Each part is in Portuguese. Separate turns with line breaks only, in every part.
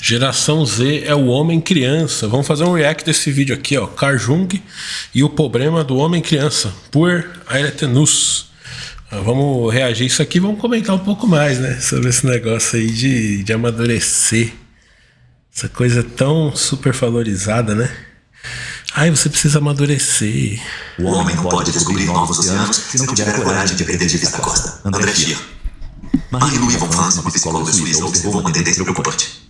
Geração Z é o homem criança. Vamos fazer um react desse vídeo aqui, ó. Carl Jung e o problema do homem criança, por Aetenus. Vamos reagir isso aqui, vamos comentar um pouco mais, né, sobre esse negócio aí de amadurecer. Essa coisa tão super valorizada, né? Ai, você precisa amadurecer.
O homem não pode descobrir novos oceanos se não tiver coragem de perder de vista a costa. André Chia. Marie-Louise von Franz, uma psicóloga suíça, observou uma tendência preocupante.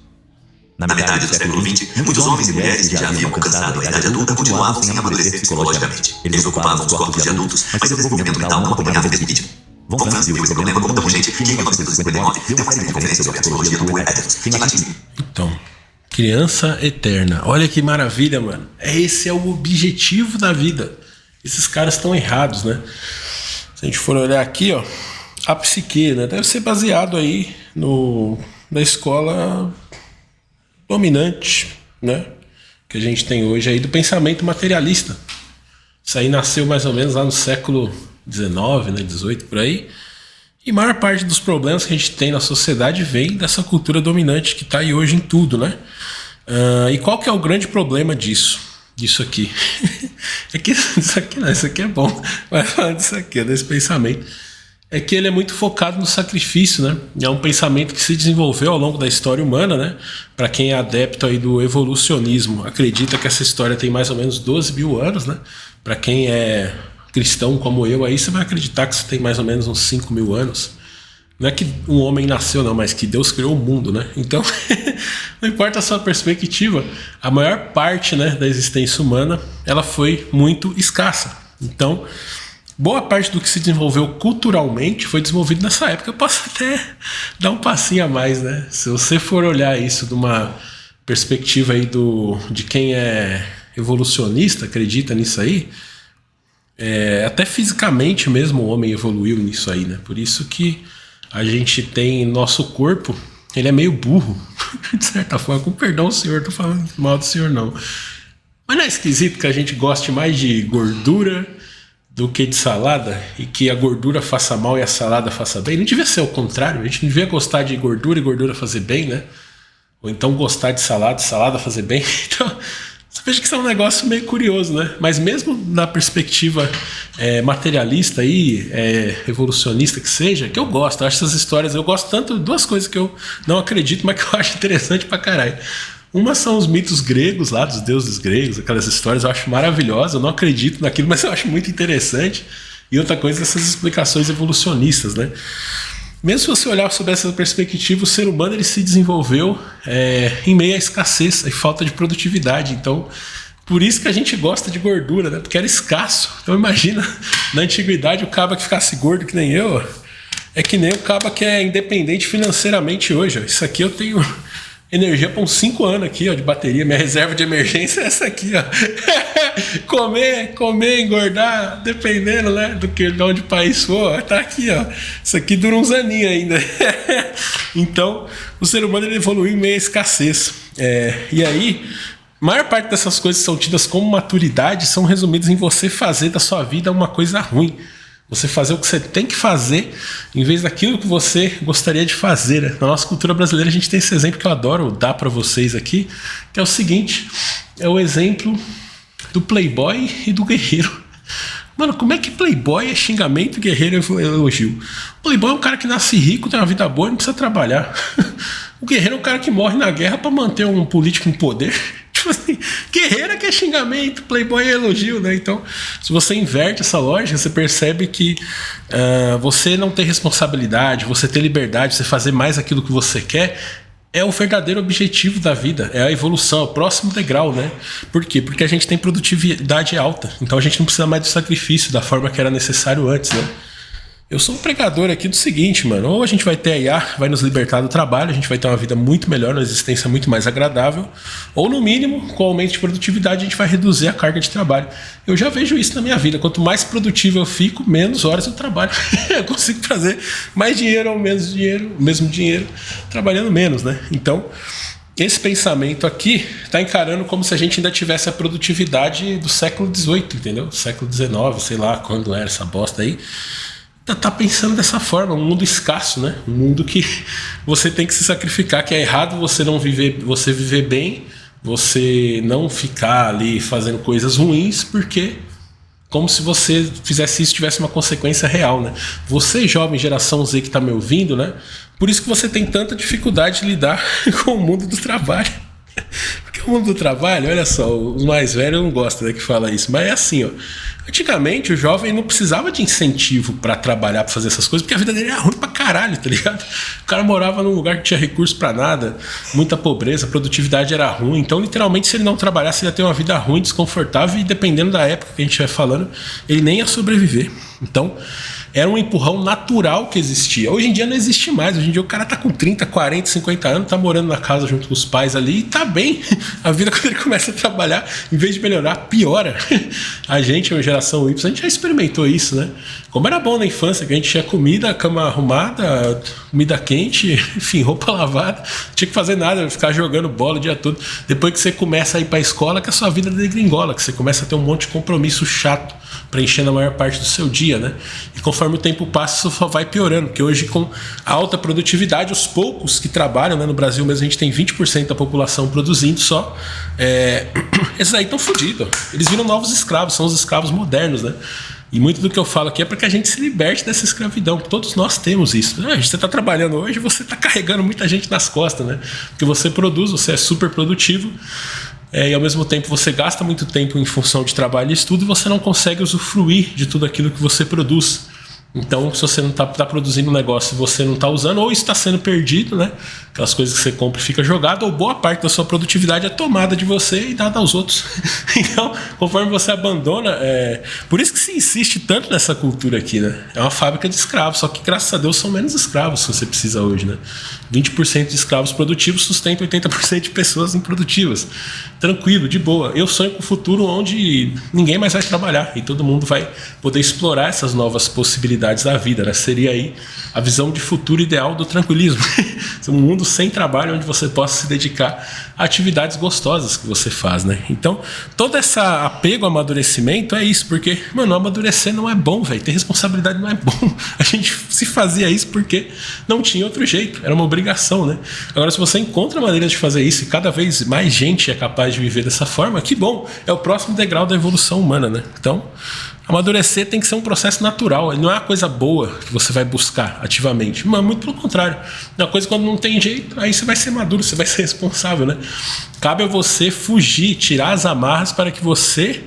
Na metade do século XX, muitos homens e mulheres que já haviam alcançado a idade adulta continuavam sem amadurecer psicologicamente. Eles ocupavam os corpos de adultos, mas seu desenvolvimento mental não acompanhava o mesmo ritmo. Von Franz viu esse problema como tão urgente que em 1959 deu uma série de conferências sobre a psicologia do Aetenus, em latim.
Então, criança eterna. Olha que maravilha, mano. Esse é o objetivo da vida. Esses caras estão errados, né? Se a gente for olhar aqui, ó, a psique, né, deve ser baseado aí na escola dominante, né, que a gente tem hoje aí do pensamento materialista. Isso aí nasceu mais ou menos lá no século XIX, né, 18 por aí. E a maior parte dos problemas que a gente tem na sociedade vem dessa cultura dominante que está aí hoje em tudo, né? E qual que é o grande problema disso aqui? É que isso aqui não, isso aqui é bom. Vai falar disso aqui, desse pensamento. É que ele é muito focado no sacrifício, né? É um pensamento que se desenvolveu ao longo da história humana, né? Para quem é adepto aí do evolucionismo, acredita que essa história tem mais ou menos 12 mil anos, né? Para quem é cristão como eu, aí você vai acreditar que isso tem mais ou menos uns 5 mil anos. Não é que um homem nasceu, não, mas que Deus criou o mundo, né? Então, não importa a sua perspectiva, a maior parte, né, da existência humana, ela foi muito escassa. Então, boa parte do que se desenvolveu culturalmente foi desenvolvido nessa época. Eu posso até dar um passinho a mais, né? Se você for olhar isso de uma perspectiva aí de quem é evolucionista, acredita nisso aí, até fisicamente mesmo o homem evoluiu nisso aí, né? Por isso que a gente tem nosso corpo, ele é meio burro, de certa forma, com perdão, senhor, tô falando mal do senhor não. Mas não é esquisito que a gente goste mais de gordura do que de salada, e que a gordura faça mal e a salada faça bem? Não devia ser o contrário, a gente não devia gostar de gordura e gordura fazer bem, né? Ou então gostar de salada e salada fazer bem. Então, você veja que isso é um negócio meio curioso, né? Mas mesmo na perspectiva materialista aí, evolucionista que seja, que eu gosto, eu acho essas histórias, eu gosto tanto de duas coisas que eu não acredito, mas que eu acho interessante pra caralho. Uma são os mitos gregos lá, dos deuses gregos, aquelas histórias eu acho maravilhosas, eu não acredito naquilo, mas eu acho muito interessante. E outra coisa, essas explicações evolucionistas, né? Mesmo se você olhar sobre essa perspectiva, o ser humano ele se desenvolveu em meio à escassez e falta de produtividade. Então, por isso que a gente gosta de gordura, né? Porque era escasso. Então imagina, na antiguidade o caba que ficasse gordo que nem eu, é que nem o caba que é independente financeiramente hoje. Ó. Isso aqui eu tenho energia para uns 5 anos aqui, ó, de bateria. Minha reserva de emergência é essa aqui, ó. comer, engordar, dependendo, né, de onde o país for, tá aqui, ó. Isso aqui dura uns aninhos ainda. Então, o ser humano ele evoluiu em meio à escassez. E aí, a maior parte dessas coisas que são tidas como maturidade são resumidas em você fazer da sua vida uma coisa ruim. Você fazer o que você tem que fazer em vez daquilo que você gostaria de fazer. Né? Na nossa cultura brasileira a gente tem esse exemplo que eu adoro dar para vocês aqui, que é o seguinte, é o exemplo do playboy e do guerreiro. Mano, como é que playboy é xingamento e guerreiro é elogio? O playboy é um cara que nasce rico, tem uma vida boa e não precisa trabalhar. O guerreiro é um cara que morre na guerra para manter um político em poder. Tipo assim, guerreiro é que é xingamento, playboy é elogio, né? Então, se você inverte essa lógica, você percebe que você não ter responsabilidade, você ter liberdade, você fazer mais aquilo que você quer, é o verdadeiro objetivo da vida, é a evolução, é o próximo degrau, né? Por quê? Porque a gente tem produtividade alta, então a gente não precisa mais do sacrifício da forma que era necessário antes, né? Eu sou um pregador aqui do seguinte, mano, ou a gente vai ter a IA, vai nos libertar do trabalho, a gente vai ter uma vida muito melhor, uma existência muito mais agradável, ou no mínimo, com o aumento de produtividade, a gente vai reduzir a carga de trabalho. Eu já vejo isso na minha vida, quanto mais produtivo eu fico, menos horas eu trabalho. Eu consigo fazer mais dinheiro ou menos dinheiro, o mesmo dinheiro, trabalhando menos, né? Então, esse pensamento aqui está encarando como se a gente ainda tivesse a produtividade do século XVIII, entendeu? Século XIX, sei lá quando era essa bosta aí. tá pensando dessa forma, um mundo escasso, né? Um mundo que você tem que se sacrificar, que é errado você não viver, você viver bem, você não ficar ali fazendo coisas ruins, porque como se você fizesse isso tivesse uma consequência real, né? Você, jovem geração Z que tá me ouvindo, né? Por isso que você tem tanta dificuldade de lidar com o mundo do trabalho. Porque o mundo do trabalho, olha só, os mais velhos não gostam, né, que fala isso, mas é assim, ó. Antigamente o jovem não precisava de incentivo pra trabalhar, pra fazer essas coisas, porque a vida dele era ruim pra caralho, tá ligado? O cara morava num lugar que tinha recurso pra nada, muita pobreza, a produtividade era ruim, então literalmente se ele não trabalhasse ele ia ter uma vida ruim, desconfortável, e dependendo da época que a gente vai falando, ele nem ia sobreviver. Então era um empurrão natural que existia. Hoje em dia não existe mais. Hoje em dia o cara tá com 30, 40, 50 anos, tá morando na casa junto com os pais ali e tá bem. A vida, quando ele começa a trabalhar, em vez de melhorar, piora. A gente, a geração Y, a gente já experimentou isso, né? Como era bom na infância, que a gente tinha comida, cama arrumada, comida quente, enfim, roupa lavada. Não tinha que fazer nada, ficar jogando bola o dia todo. Depois que você começa a ir pra escola, que a sua vida degringola, que você começa a ter um monte de compromisso chato, preenchendo a maior parte do seu dia, né? E conforme o tempo passa, isso só vai piorando, porque hoje com a alta produtividade, os poucos que trabalham, né? No Brasil mesmo a gente tem 20% da população produzindo só, esses aí estão fodidos, eles viram novos escravos, são os escravos modernos, né? E muito do que eu falo aqui é para que a gente se liberte dessa escravidão, todos nós temos isso. Você está trabalhando hoje, você está carregando muita gente nas costas, né? Porque você produz, você é super produtivo, e ao mesmo tempo você gasta muito tempo em função de trabalho e estudo e você não consegue usufruir de tudo aquilo que você produz. Então, se você não tá produzindo um negócio e você não está usando, ou está sendo perdido, né? Aquelas coisas que você compra e fica jogado, ou boa parte da sua produtividade é tomada de você e dada aos outros. Então, conforme você abandona... Por isso que se insiste tanto nessa cultura aqui, né? É uma fábrica de escravos, só que graças a Deus são menos escravos que você precisa hoje, né? 20% de escravos produtivos sustenta 80% de pessoas improdutivas. Tranquilo, de boa. Eu sonho com um futuro onde ninguém mais vai trabalhar e todo mundo vai poder explorar essas novas possibilidades da vida, né? Seria aí a visão de futuro ideal do tranquilismo. Um mundo sem trabalho onde você possa se dedicar a atividades gostosas que você faz, né? Então, todo esse apego ao amadurecimento é isso, porque, mano, amadurecer não é bom, velho. Ter responsabilidade não é bom. A gente se fazia isso porque não tinha outro jeito. Era uma obrigação, né? Agora, se você encontra maneiras de fazer isso e cada vez mais gente é capaz de viver dessa forma, que bom. É o próximo degrau da evolução humana, né? Então, amadurecer tem que ser um processo natural. Não é uma coisa boa que você vai buscar ativamente, mas muito pelo contrário. É uma coisa quando não tem jeito, aí você vai ser maduro, você vai ser responsável, né? Cabe a você fugir, tirar as amarras para que você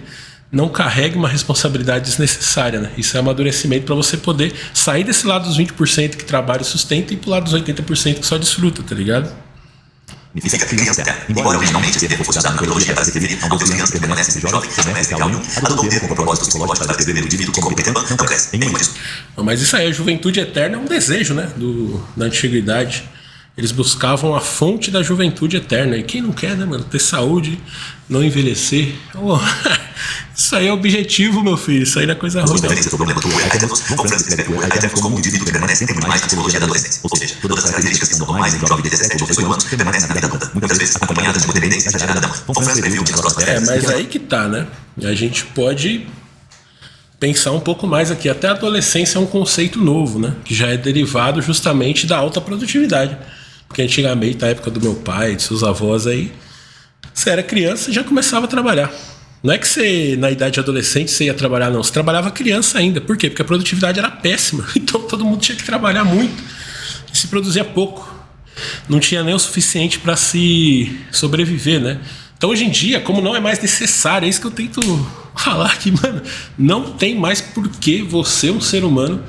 não carregue uma responsabilidade desnecessária, né? Isso é amadurecimento para você poder sair desse lado dos 20% que trabalha e sustenta e pro lado dos 80% que só desfruta, tá ligado?
Significa criança, embora originalmente esse termo fosse usado na biologia para se referir a um Deus criança que permanece jovem, semestre real 1, adotou o termo com propósito psicológico para descrever o indivíduo como Peter não cresce em nenhuma disso.
Mas isso aí, a juventude eterna é um desejo, né? Da antiguidade. Eles buscavam a fonte da juventude eterna. E quem não quer, né, mano? Ter saúde, não envelhecer. Oh, isso aí é objetivo, meu filho. Isso aí não é coisa ruim.
As referências do problema do Eternos vão descrever o Eternos como um indivíduo que permanece sempre mais na psicologia da adolescência. Ou seja, todas as características que são normais em um jovem de 17 ou 18 anos permanecem na vida adulta, muitas vezes acompanhadas de uma dependência exagerada da mãe. Vão escrever nas próximas décadas.
Mas aí que tá, né? A gente pode pensar um pouco mais aqui. Até a adolescência é um conceito novo, né? Que já é derivado justamente da alta produtividade. Porque antigamente, na época do meu pai, de seus avós aí, você era criança e já começava a trabalhar. Não é que você, na idade adolescente, você ia trabalhar, não. Você trabalhava criança ainda. Por quê? Porque a produtividade era péssima. Então todo mundo tinha que trabalhar muito. E se produzia pouco. Não tinha nem o suficiente para se sobreviver, né? Então hoje em dia, como não é mais necessário, é isso que eu tento falar aqui, mano. Não tem mais por que você, um ser humano,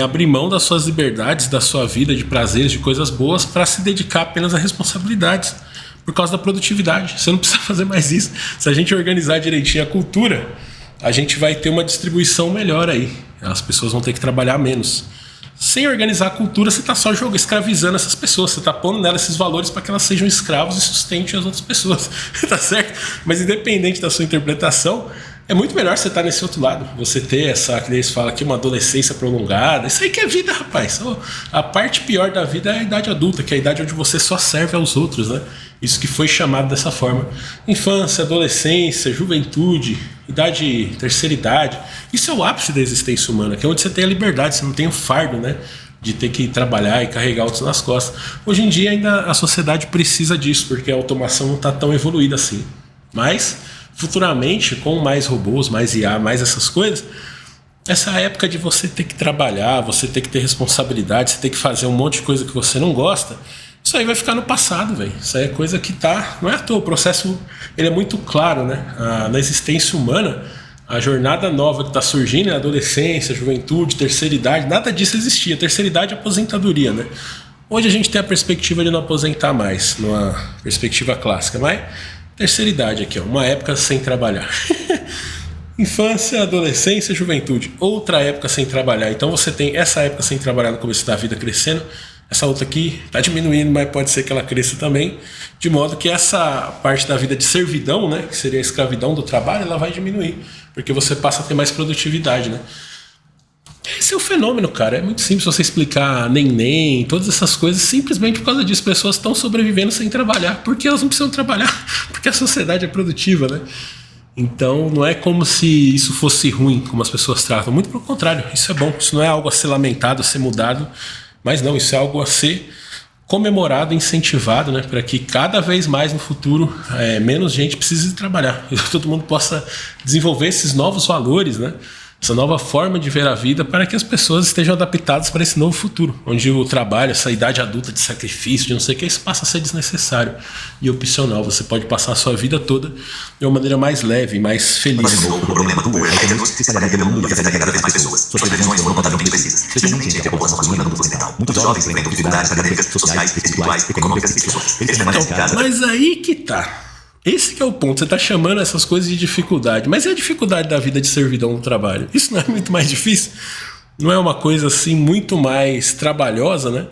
abrir mão das suas liberdades, da sua vida, de prazeres, de coisas boas, para se dedicar apenas a responsabilidades. Por causa da produtividade. Você não precisa fazer mais isso. Se a gente organizar direitinho a cultura, a gente vai ter uma distribuição melhor aí. As pessoas vão ter que trabalhar menos. Sem organizar a cultura, você está só escravizando essas pessoas. Você está pondo nelas esses valores para que elas sejam escravos e sustentem as outras pessoas. Tá certo? Mas independente da sua interpretação, é muito melhor você estar nesse outro lado. Você ter essa, que eles falam aqui, uma adolescência prolongada. Isso aí que é vida, rapaz. A parte pior da vida é a idade adulta, que é a idade onde você só serve aos outros, né? Isso que foi chamado dessa forma. Infância, adolescência, juventude, idade, terceira idade. Isso é o ápice da existência humana, que é onde você tem a liberdade, você não tem o fardo, né, de ter que trabalhar e carregar outros nas costas. Hoje em dia ainda a sociedade precisa disso, porque a automação não está tão evoluída assim. Mas, futuramente, com mais robôs, mais IA, mais essas coisas, essa época de você ter que trabalhar, você ter que ter responsabilidade, você ter que fazer um monte de coisa que você não gosta, isso aí vai ficar no passado, velho. Isso aí é coisa que tá... Não é à toa, o processo ele é muito claro, né? Na existência humana, a jornada nova que está surgindo é a adolescência, juventude, terceira idade, nada disso existia. Terceira idade é aposentadoria, né? Hoje a gente tem a perspectiva de não aposentar mais, numa perspectiva clássica, mas terceira idade aqui, ó, uma época sem trabalhar. Infância, adolescência, juventude, outra época sem trabalhar. Então você tem essa época sem trabalhar no começo da vida crescendo, essa outra aqui está diminuindo, mas pode ser que ela cresça também, de modo que essa parte da vida de servidão, né, que seria a escravidão do trabalho, ela vai diminuir, porque você passa a ter mais produtividade, né? Esse é o fenômeno, cara. É muito simples você explicar neném, todas essas coisas, simplesmente por causa disso. Pessoas estão sobrevivendo sem trabalhar, porque elas não precisam trabalhar, porque a sociedade é produtiva, né? Então não é como se isso fosse ruim, como as pessoas tratam. Muito pelo contrário, isso é bom. Isso não é algo a ser lamentado, a ser mudado, mas não, isso é algo a ser comemorado, incentivado, né, para que cada vez mais no futuro menos gente precise trabalhar e todo mundo possa desenvolver esses novos valores, né, essa nova forma de ver a vida, para que as pessoas estejam adaptadas para esse novo futuro, onde o trabalho, essa idade adulta de sacrifício, de não sei o que, isso passa a ser desnecessário e opcional. Você pode passar a sua vida toda de uma maneira mais leve, mais feliz.
Mas de novo, o problema do hackers se espalharia pelo mundo e afetaria cada vez mais pessoas. Suas prevenções foram notavelmente precisas, especialmente entre a população masculina do ocidental. Muitos jovens enfrentam dificuldades acadêmicas, sociais, espirituais, econômicas e sexuais. Eles permanecem em casa.
Mas aí que tá. Esse que é o ponto. Você está chamando essas coisas de dificuldade. Mas e a dificuldade da vida de servidão no trabalho? Isso não é muito mais difícil? Não é uma coisa assim muito mais trabalhosa, né?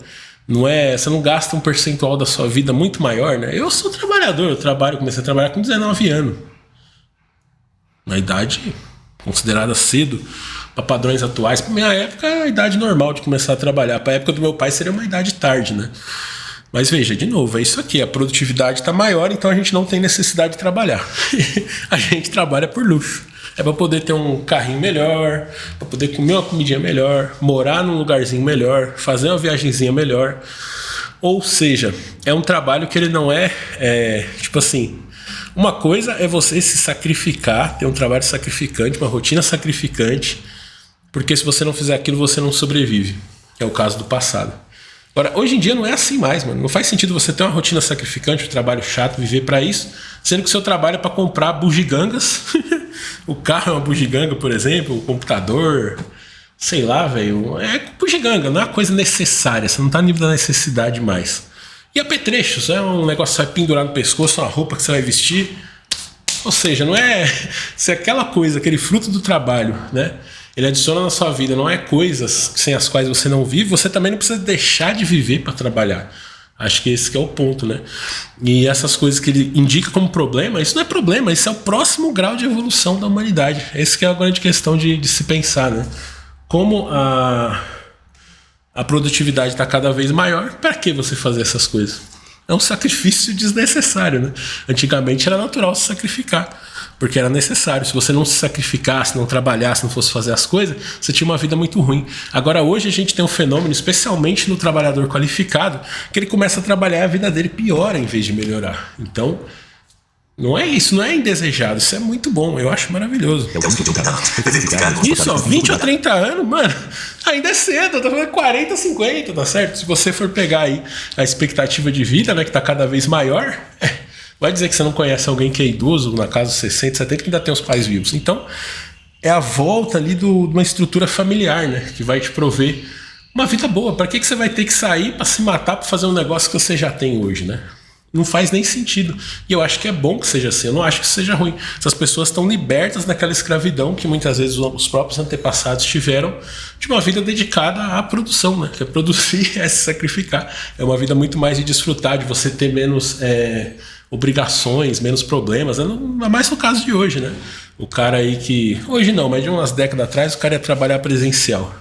Não é, você não gasta um percentual da sua vida muito maior, né? Eu sou trabalhador, comecei a trabalhar com 19 anos. Na idade considerada cedo, para padrões atuais. Para minha época, é a idade normal de começar a trabalhar. Para a época do meu pai seria uma idade tarde, né? Mas veja, de novo, é isso aqui, a produtividade está maior, então a gente não tem necessidade de trabalhar. A gente trabalha por luxo. É para poder ter um carrinho melhor, para poder comer uma comidinha melhor, morar num lugarzinho melhor, fazer uma viagenzinha melhor. Ou seja, é um trabalho que ele não tipo assim, uma coisa é você se sacrificar, ter um trabalho sacrificante, uma rotina sacrificante, porque se você não fizer aquilo, você não sobrevive. É o caso do passado. Agora, hoje em dia não é assim mais, mano. Não faz sentido você ter uma rotina sacrificante, um trabalho chato, viver para isso, sendo que o seu trabalho é para comprar bugigangas. O carro é uma bugiganga, por exemplo, o computador, sei lá, velho. É bugiganga, não é uma coisa necessária, você não tá no nível da necessidade mais. E apetrechos, é um negócio que você vai pendurar no pescoço, uma roupa que você vai vestir. Ou seja, não é... Se aquela coisa, aquele fruto do trabalho, né, ele adiciona na sua vida, não é coisas sem as quais você não vive, você também não precisa deixar de viver para trabalhar. Acho que esse que é o ponto, né? E essas coisas que ele indica como problema, isso não é problema, isso é o próximo grau de evolução da humanidade. Essa que é a grande questão de se pensar, né? Como a produtividade está cada vez maior, para que você fazer essas coisas? É um sacrifício desnecessário, né? Antigamente era natural se sacrificar, porque era necessário. Se você não se sacrificasse, não trabalhasse, não fosse fazer as coisas, você tinha uma vida muito ruim. Agora hoje a gente tem um fenômeno, especialmente no trabalhador qualificado, que ele começa a trabalhar e a vida dele piora em vez de melhorar. Então, não é isso, não é indesejado, isso é muito bom, eu acho maravilhoso. Isso, ó, 20 ou 30 anos, mano, ainda é cedo, eu tô falando 40, 50, tá certo? Se você for pegar aí a expectativa de vida, né, que tá cada vez maior, vai dizer que você não conhece alguém que é idoso, na casa dos 60, 70, que ainda tem os pais vivos. Então, é a volta ali de uma estrutura familiar, né, que vai te prover uma vida boa. Pra que você vai ter que sair pra se matar pra fazer um negócio que você já tem hoje, né? Não faz nem sentido. E eu acho que é bom que seja assim. Eu não acho que seja ruim. Essas pessoas estão libertas daquela escravidão que muitas vezes os próprios antepassados tiveram, de uma vida dedicada à produção, né? Que é produzir, é se sacrificar. É uma vida muito mais de desfrutar, de você ter menos obrigações, menos problemas. É mais no caso de hoje, né? O cara aí que... Hoje não, mas de umas décadas atrás o cara ia trabalhar presencial.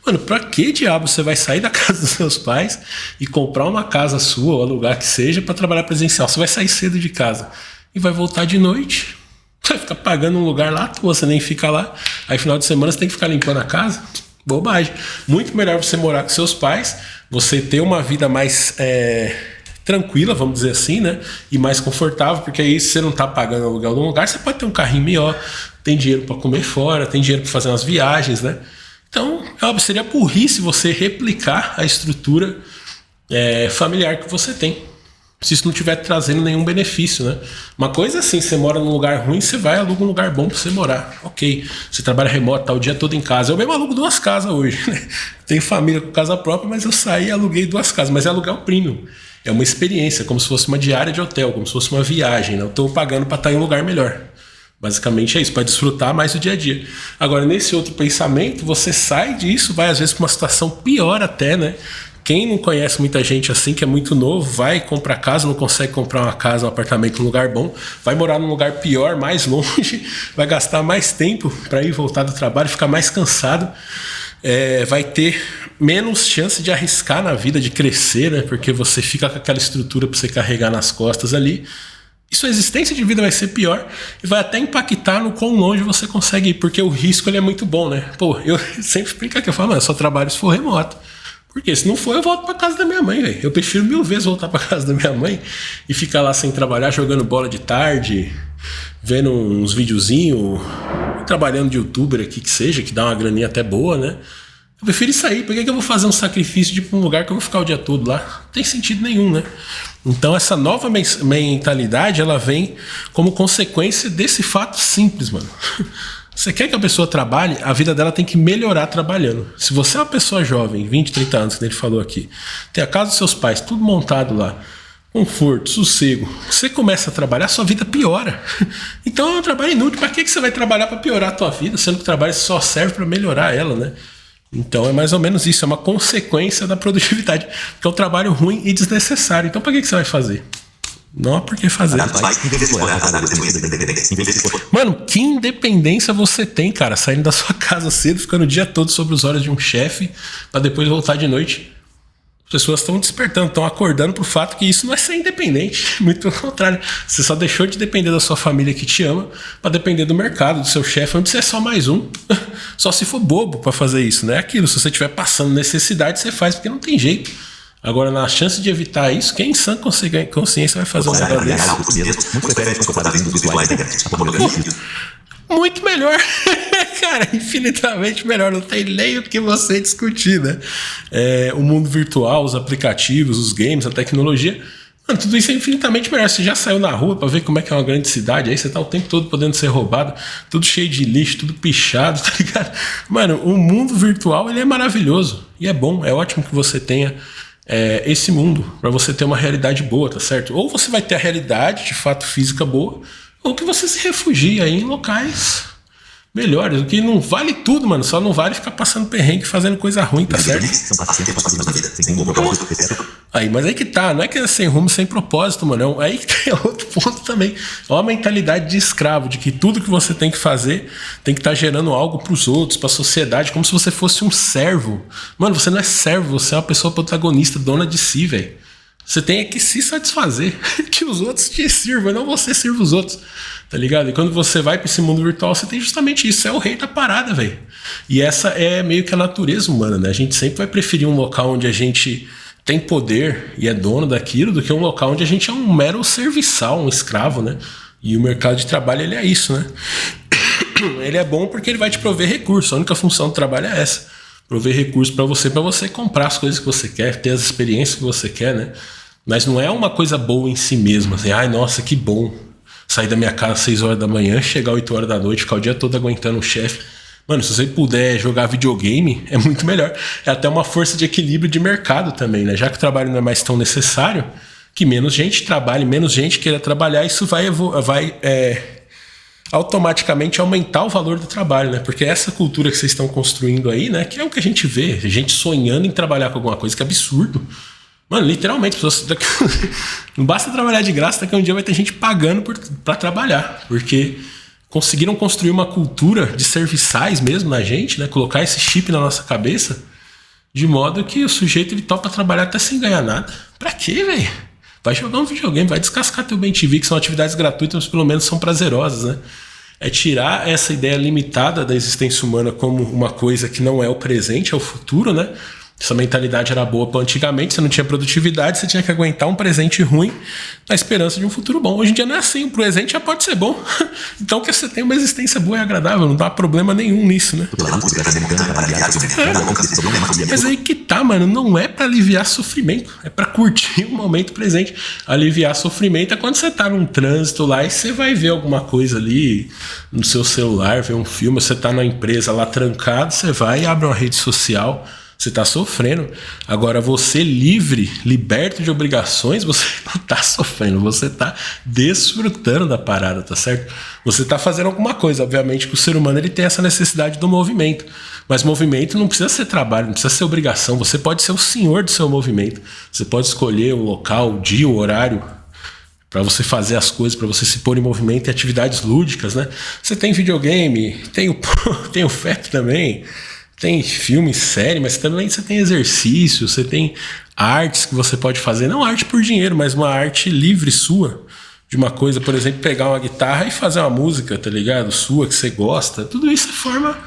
Mano, pra que diabo você vai sair da casa dos seus pais e comprar uma casa sua, ou alugar que seja, pra trabalhar presencial? Você vai sair cedo de casa e vai voltar de noite. Você vai ficar pagando um lugar lá, você nem fica lá. Aí final de semana você tem que ficar limpando a casa. Bobagem. Muito melhor você morar com seus pais, você ter uma vida mais tranquila, vamos dizer assim, né? E mais confortável, porque aí se você não tá pagando aluguel de um lugar, você pode ter um carrinho melhor, tem dinheiro para comer fora, tem dinheiro para fazer umas viagens, né? Então, seria burrice você replicar a estrutura familiar que você tem, se isso não estiver trazendo nenhum benefício, né? Uma coisa assim, você mora num lugar ruim, você vai e aluga um lugar bom para você morar. Ok, você trabalha remoto, tá o dia todo em casa. Eu mesmo alugo 2 casas hoje, né? Tenho família com casa própria, mas eu saí e aluguei 2 casas. Mas é aluguel premium. É uma experiência, como se fosse uma diária de hotel, como se fosse uma viagem, né? Eu estou pagando para estar em um lugar melhor. Basicamente é isso, para desfrutar mais do dia a dia. Agora, nesse outro pensamento, você sai disso, vai às vezes para uma situação pior até, né? Quem não conhece muita gente assim, que é muito novo, vai comprar casa, não consegue comprar uma casa, um apartamento, um lugar bom, vai morar num lugar pior, mais longe, vai gastar mais tempo para ir voltar do trabalho, ficar mais cansado, vai ter menos chance de arriscar na vida, de crescer, né? Porque você fica com aquela estrutura para você carregar nas costas ali. E sua existência de vida vai ser pior e vai até impactar no quão longe você consegue ir, porque o risco ele é muito bom, né? Pô, eu sempre brinco aqui, eu falo, eu só trabalho se for remoto. Porque se não for, eu volto pra casa da minha mãe, velho. Eu prefiro 1000 vezes voltar pra casa da minha mãe e ficar lá sem trabalhar, jogando bola de tarde, vendo uns videozinhos, trabalhando de youtuber aqui que seja, que dá uma graninha até boa, né? Eu prefiro isso aí. Por que eu vou fazer um sacrifício de ir pra um lugar que eu vou ficar o dia todo lá? Não tem sentido nenhum, né? Então essa nova mentalidade, ela vem como consequência desse fato simples, mano. Você quer que a pessoa trabalhe, a vida dela tem que melhorar trabalhando. Se você é uma pessoa jovem, 20, 30 anos, que ele falou aqui, tem a casa dos seus pais, tudo montado lá, conforto, sossego, você começa a trabalhar, sua vida piora. Então é um trabalho inútil. Para que você vai trabalhar para piorar a tua vida, sendo que o trabalho só serve para melhorar ela, né? Então é mais ou menos isso, é uma consequência da produtividade, que é um trabalho ruim e desnecessário. Então para que você vai fazer? Não há por que fazer. Mano, que independência você tem, cara, saindo da sua casa cedo, ficando o dia todo sobre os olhos de um chefe, pra depois voltar de noite. As pessoas estão despertando, estão acordando pro fato que isso não é ser independente. Muito pelo contrário. Você só deixou de depender da sua família que te ama pra depender do mercado, do seu chefe, onde você é só mais um. Só se for bobo pra fazer isso, né? Aquilo, se você estiver passando necessidade, você faz, porque não tem jeito. Agora, na chance de evitar isso, quem em sã consciência vai fazer um negócio desse? Muito melhor. Cara, infinitamente melhor. Não tem nem o que você discutir, né? O mundo virtual, os aplicativos, os games, a tecnologia. Mano, tudo isso é infinitamente melhor. Você já saiu na rua pra ver como é que é uma grande cidade. Aí você tá o tempo todo podendo ser roubado. Tudo cheio de lixo, tudo pichado, tá ligado? Mano, o mundo virtual, ele é maravilhoso. E é bom, é ótimo que você tenha esse mundo, para você ter uma realidade boa, tá certo? Ou você vai ter a realidade de fato física boa, ou que você se refugie aí em locais melhores, o que não vale tudo, mano, só não vale ficar passando perrengue fazendo coisa ruim, tá certo? Aí, mas aí que tá, não é que é sem rumo, sem propósito, mano, aí que tem outro ponto também, é uma mentalidade de escravo, de que tudo que você tem que fazer tem que estar gerando algo pros outros, pra sociedade, como se você fosse um servo. Mano, você não é servo, você é uma pessoa protagonista, dona de si, velho. Você tem que se satisfazer, que os outros te sirvam, não você sirva os outros, tá ligado? E quando você vai pra esse mundo virtual, você tem justamente isso, você é o rei da parada, velho. E essa é meio que a natureza humana, né? A gente sempre vai preferir um local onde a gente tem poder e é dono daquilo, do que um local onde a gente é um mero serviçal, um escravo, né? E o mercado de trabalho, ele é isso, né? Ele é bom porque ele vai te prover recursos, a única função do trabalho é essa. Prover recursos para você comprar as coisas que você quer, ter as experiências que você quer, né? Mas não é uma coisa boa em si mesma, assim, ai, nossa, que bom sair da minha casa às 6 horas da manhã, chegar às 8 horas da noite, ficar o dia todo aguentando um chefe. Mano, se você puder jogar videogame, é muito melhor. É até uma força de equilíbrio de mercado também, né? Já que o trabalho não é mais tão necessário, que menos gente trabalhe, menos gente queira trabalhar, isso vai automaticamente aumentar o valor do trabalho, né? Porque essa cultura que vocês estão construindo aí, né? Que é o que a gente vê, gente sonhando em trabalhar com alguma coisa, que é absurdo. Mano, literalmente, não basta trabalhar de graça, daqui a um dia vai ter gente pagando pra trabalhar, porque conseguiram construir uma cultura de serviçais mesmo na gente, né? Colocar esse chip na nossa cabeça, de modo que o sujeito ele topa trabalhar até sem ganhar nada. Pra quê, velho? Vai jogar um videogame, vai descascar teu bem-TV, que são atividades gratuitas, mas pelo menos são prazerosas, né? É tirar essa ideia limitada da existência humana como uma coisa que não é o presente, é o futuro, né? Essa mentalidade era boa para antigamente, você não tinha produtividade, você tinha que aguentar um presente ruim na esperança de um futuro bom. Hoje em dia não é assim, o presente já pode ser bom. Então que você tem uma existência boa e agradável, não dá problema nenhum nisso, né? Mas aí que tá, mano, não é para aliviar sofrimento, é para curtir o momento presente. Aliviar sofrimento é quando você tá num trânsito lá e você vai ver alguma coisa ali no seu celular, ver um filme, você tá na empresa lá trancado, você vai e abre uma rede social. Você tá sofrendo. Agora, você livre, liberto de obrigações, você não tá sofrendo, você tá desfrutando da parada, tá certo? Você tá fazendo alguma coisa. Obviamente que o ser humano ele tem essa necessidade do movimento. Mas movimento não precisa ser trabalho, não precisa ser obrigação. Você pode ser o senhor do seu movimento. Você pode escolher o local, o dia, o horário para você fazer as coisas, para você se pôr em movimento em atividades lúdicas, né? Você tem videogame, tem o FEP também. Tem filme, série, mas também você tem exercício, você tem artes que você pode fazer. Não arte por dinheiro, mas uma arte livre sua. De uma coisa, por exemplo, pegar uma guitarra e fazer uma música, tá ligado? Sua, que você gosta. Tudo isso é forma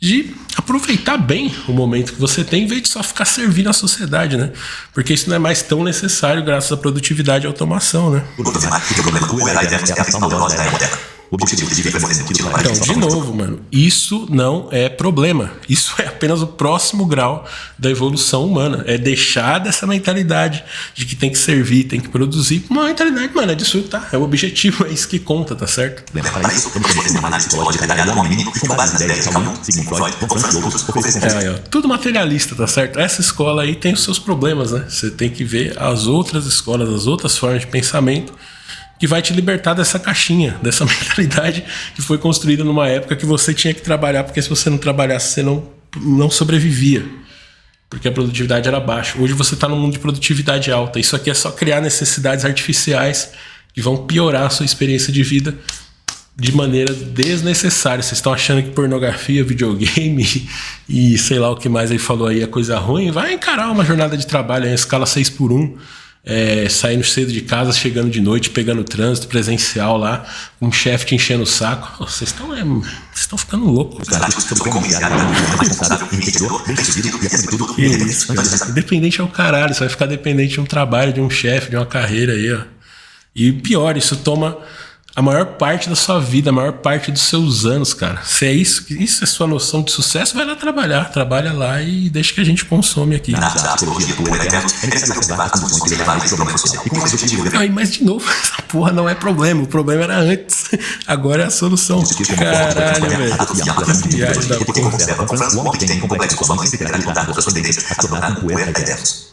de aproveitar bem o momento que você tem, em vez de só ficar servindo a sociedade, né? Porque isso não é mais tão necessário graças à produtividade e automação, né? Então, de novo, mano, isso não é problema. Isso é apenas o próximo grau da evolução humana. É deixar dessa mentalidade de que tem que servir, tem que produzir. Uma mentalidade, mano, é desfrutar. É o objetivo, é isso que conta, tá certo? Tudo materialista, tá certo? Essa escola aí tem os seus problemas, né? Você tem que ver as outras escolas, as outras formas de pensamento que vai te libertar dessa caixinha, dessa mentalidade que foi construída numa época que você tinha que trabalhar, porque se você não trabalhasse, você não sobrevivia. Porque a produtividade era baixa. Hoje você está num mundo de produtividade alta. Isso aqui é só criar necessidades artificiais que vão piorar a sua experiência de vida de maneira desnecessária. Vocês estão achando que pornografia, videogame e sei lá o que mais ele falou aí é coisa ruim? Vai encarar uma jornada de trabalho em escala 6x1. Saindo cedo de casa, chegando de noite, pegando trânsito presencial lá, com um chefe te enchendo o saco. Vocês estão ficando loucos, cara. Que isso, cara. Dependente é o caralho. Você vai ficar dependente de um trabalho, de um chefe, de uma carreira aí, ó. E pior, isso toma a maior parte da sua vida, a maior parte dos seus anos, cara. Se é isso é sua noção de sucesso, vai lá trabalhar. Trabalha lá e deixa que a gente consome aqui. Mas de novo, essa porra não é problema. O problema era antes. Agora é a solução. Caralho, velho. Viagem da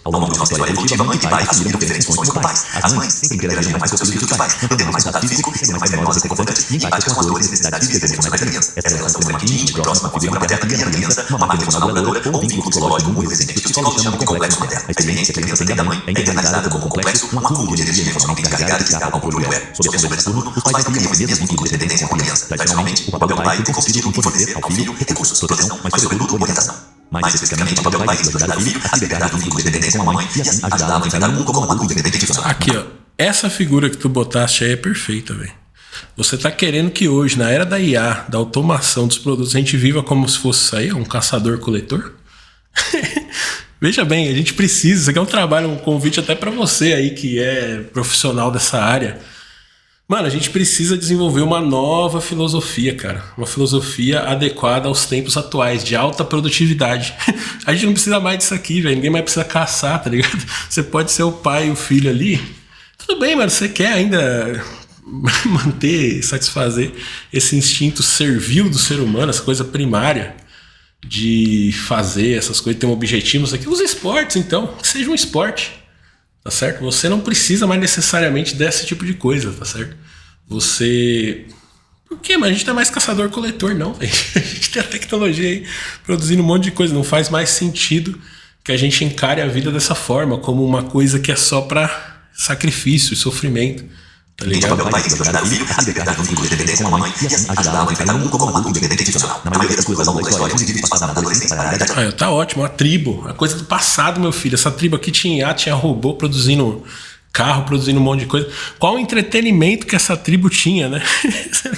Ao longo de nossa história evolutiva, mãe e pai assumiram diferentes funções como pais. As mães sempre interagiram mais com seus filhos que os pais, mantendo mais contato físico, sendo mais nervosas e confortantes e empáticas com as dores e necessidades físicas e emocionais da criança. Essa relação extremamente íntima e próxima com a figura materna guia a criança, uma máquina emocional duradoura ou vínculo psicológico muito recente que os psicólogos chamam de complexo materno. A experiência que a criança tem da mãe é internalizada como complexo, um acúmulo de energia emocionalmente carregada que escapa ao corpo do ego. Sob a sombra desse turno, os pais criam esse mesmo vínculo de dependência com a criança. Tradicionalmente, o papel do pai tem consistido em fornecer ao filho recursos, proteção, mas sobretudo orientação. Mais especificamente, o papel do pai precisa ajudar o filho a se libertar do vínculo de dependência com a mãe e assim ajudá-lo a enfrentar o mundo como um adulto independente e funcional.
Aqui, ó. Essa figura que tu botaste aí é perfeita, velho. Você tá querendo que hoje, na era da IA, da automação dos produtos, a gente viva como se fosse isso aí, um caçador-coletor? Veja bem, a gente precisa. Isso aqui é um trabalho, um convite até pra você aí que é profissional dessa área. Mano, a gente precisa desenvolver uma nova filosofia, cara. Uma filosofia adequada aos tempos atuais, de alta produtividade. A gente não precisa mais disso aqui, velho. Ninguém mais precisa caçar, tá ligado? Você pode ser o pai e o filho ali. Tudo bem, mano. Você quer ainda manter, satisfazer esse instinto servil do ser humano, essa coisa primária de fazer essas coisas, ter um objetivo, isso aqui. Usa esportes, então. Que seja um esporte. Tá certo? Você não precisa mais necessariamente desse tipo de coisa, tá certo? Você... Por quê? Mas a gente não é mais caçador-coletor, não. A gente tem a tecnologia aí produzindo um monte de coisa. Não faz mais sentido que a gente encare a vida dessa forma, como uma coisa que é só pra sacrifício e sofrimento. Tá ligado?
Entende o pai tem que ajudar o filho a se libertar do vínculo de dependência com a mãe e assim ajudá-lo a enfrentar o mundo como um adulto independente e funcional. Na maioria das coisas ao longo da história, os indivíduos passaram da adolescência para a idade adulta.
Tá ótimo, a tribo, a coisa do passado, meu filho. Essa tribo aqui tinha robô produzindo carro, produzindo um monte de coisa. Qual o entretenimento que essa tribo tinha, né?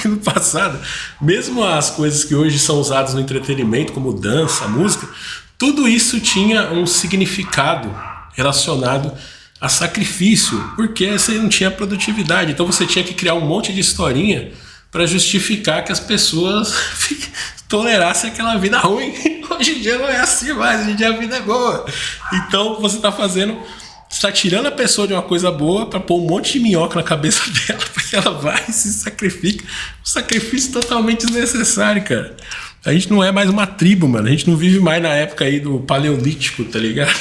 No passado, mesmo as coisas que hoje são usadas no entretenimento, como dança, música, tudo isso tinha um significado relacionado a sacrifício, porque você não tinha produtividade. Então você tinha que criar um monte de historinha para justificar que as pessoas tolerassem aquela vida ruim. Hoje em dia não é assim mais, hoje em dia a vida é boa. Então você está tirando a pessoa de uma coisa boa para pôr um monte de minhoca na cabeça dela, porque ela vai e se sacrifica. Um sacrifício totalmente desnecessário, cara. A gente não é mais uma tribo, mano. A gente não vive mais na época aí do Paleolítico, tá ligado?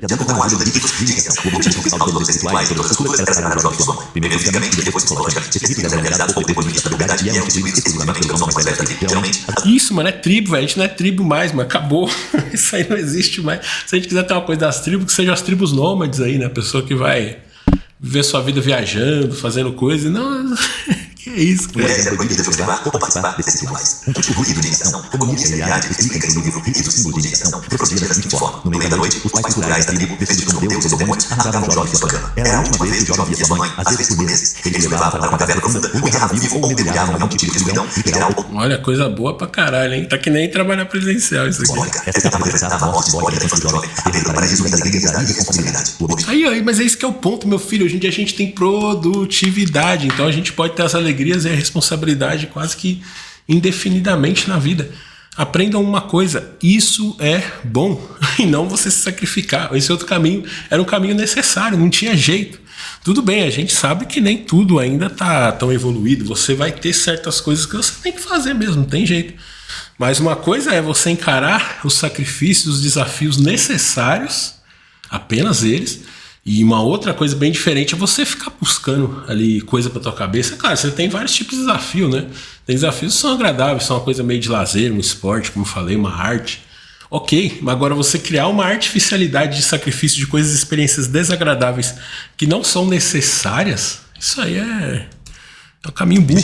De acordo com a ajuda de o objetivo principal dos espirituais e outras culturas era trazer a glória de sua mãe. Primeiro fisicamente e depois psicologicamente. Esse rito era realizado pouco depois do início da puberdade e é constituído exclusivamente pelos homens mais velhos da tribo. Geralmente...
Isso, mano, é tribo, velho. A gente não é tribo mais, mano. Acabou. Isso aí não existe mais. Se a gente quiser ter uma coisa das tribos, que sejam as tribos nômades aí, né? A pessoa que vai viver sua vida viajando, fazendo coisas. Não... Que é isso, cara?
Mulheres eram proibidas de observar ou participar desses rituais. Um tipo ruído de iniciação, como Nietzsche e Eliade explica em seu livro Ritos, símbolos de iniciação, reproduziria da seguinte forma. No meio da noite, os pais culturais da tribo, vestidos como deuses ou demônios, amarravam o jovem em sua cama. Era a última vez que o jovem via sua mãe, às vezes por meses. Eles levavam para uma caverna profunda, o enterravam vivo ou mergulhavam em um tipo de escuridão e pegaram o...
Olha, coisa boa pra caralho, hein? Tá que nem trabalhar presencial isso aqui.
Essa etapa representava a morte simbólica da infância do jovem, a perda do paraíso e da alegria da irresponsabilidade.
Aí, mas é isso que é o ponto, meu filho. Hoje em dia a gente tem produtividade, então a gente pode ter as alegrias e a responsabilidade quase que indefinidamente na vida. Aprendam uma coisa, isso é bom, e não você se sacrificar. Esse outro caminho era um caminho necessário, não tinha jeito. Tudo bem, a gente sabe que nem tudo ainda tá tão evoluído, você vai ter certas coisas que você tem que fazer mesmo, não tem jeito. Mas uma coisa é você encarar os sacrifícios, os desafios necessários, apenas eles. E uma outra coisa bem diferente é você ficar buscando ali coisa pra tua cabeça. Claro, você tem vários tipos de desafio, né? Tem desafios que são agradáveis, são uma coisa meio de lazer, um esporte, como eu falei, uma arte. Ok, mas agora você criar uma artificialidade de sacrifício de coisas, experiências desagradáveis que não são necessárias, isso aí é um caminho burro.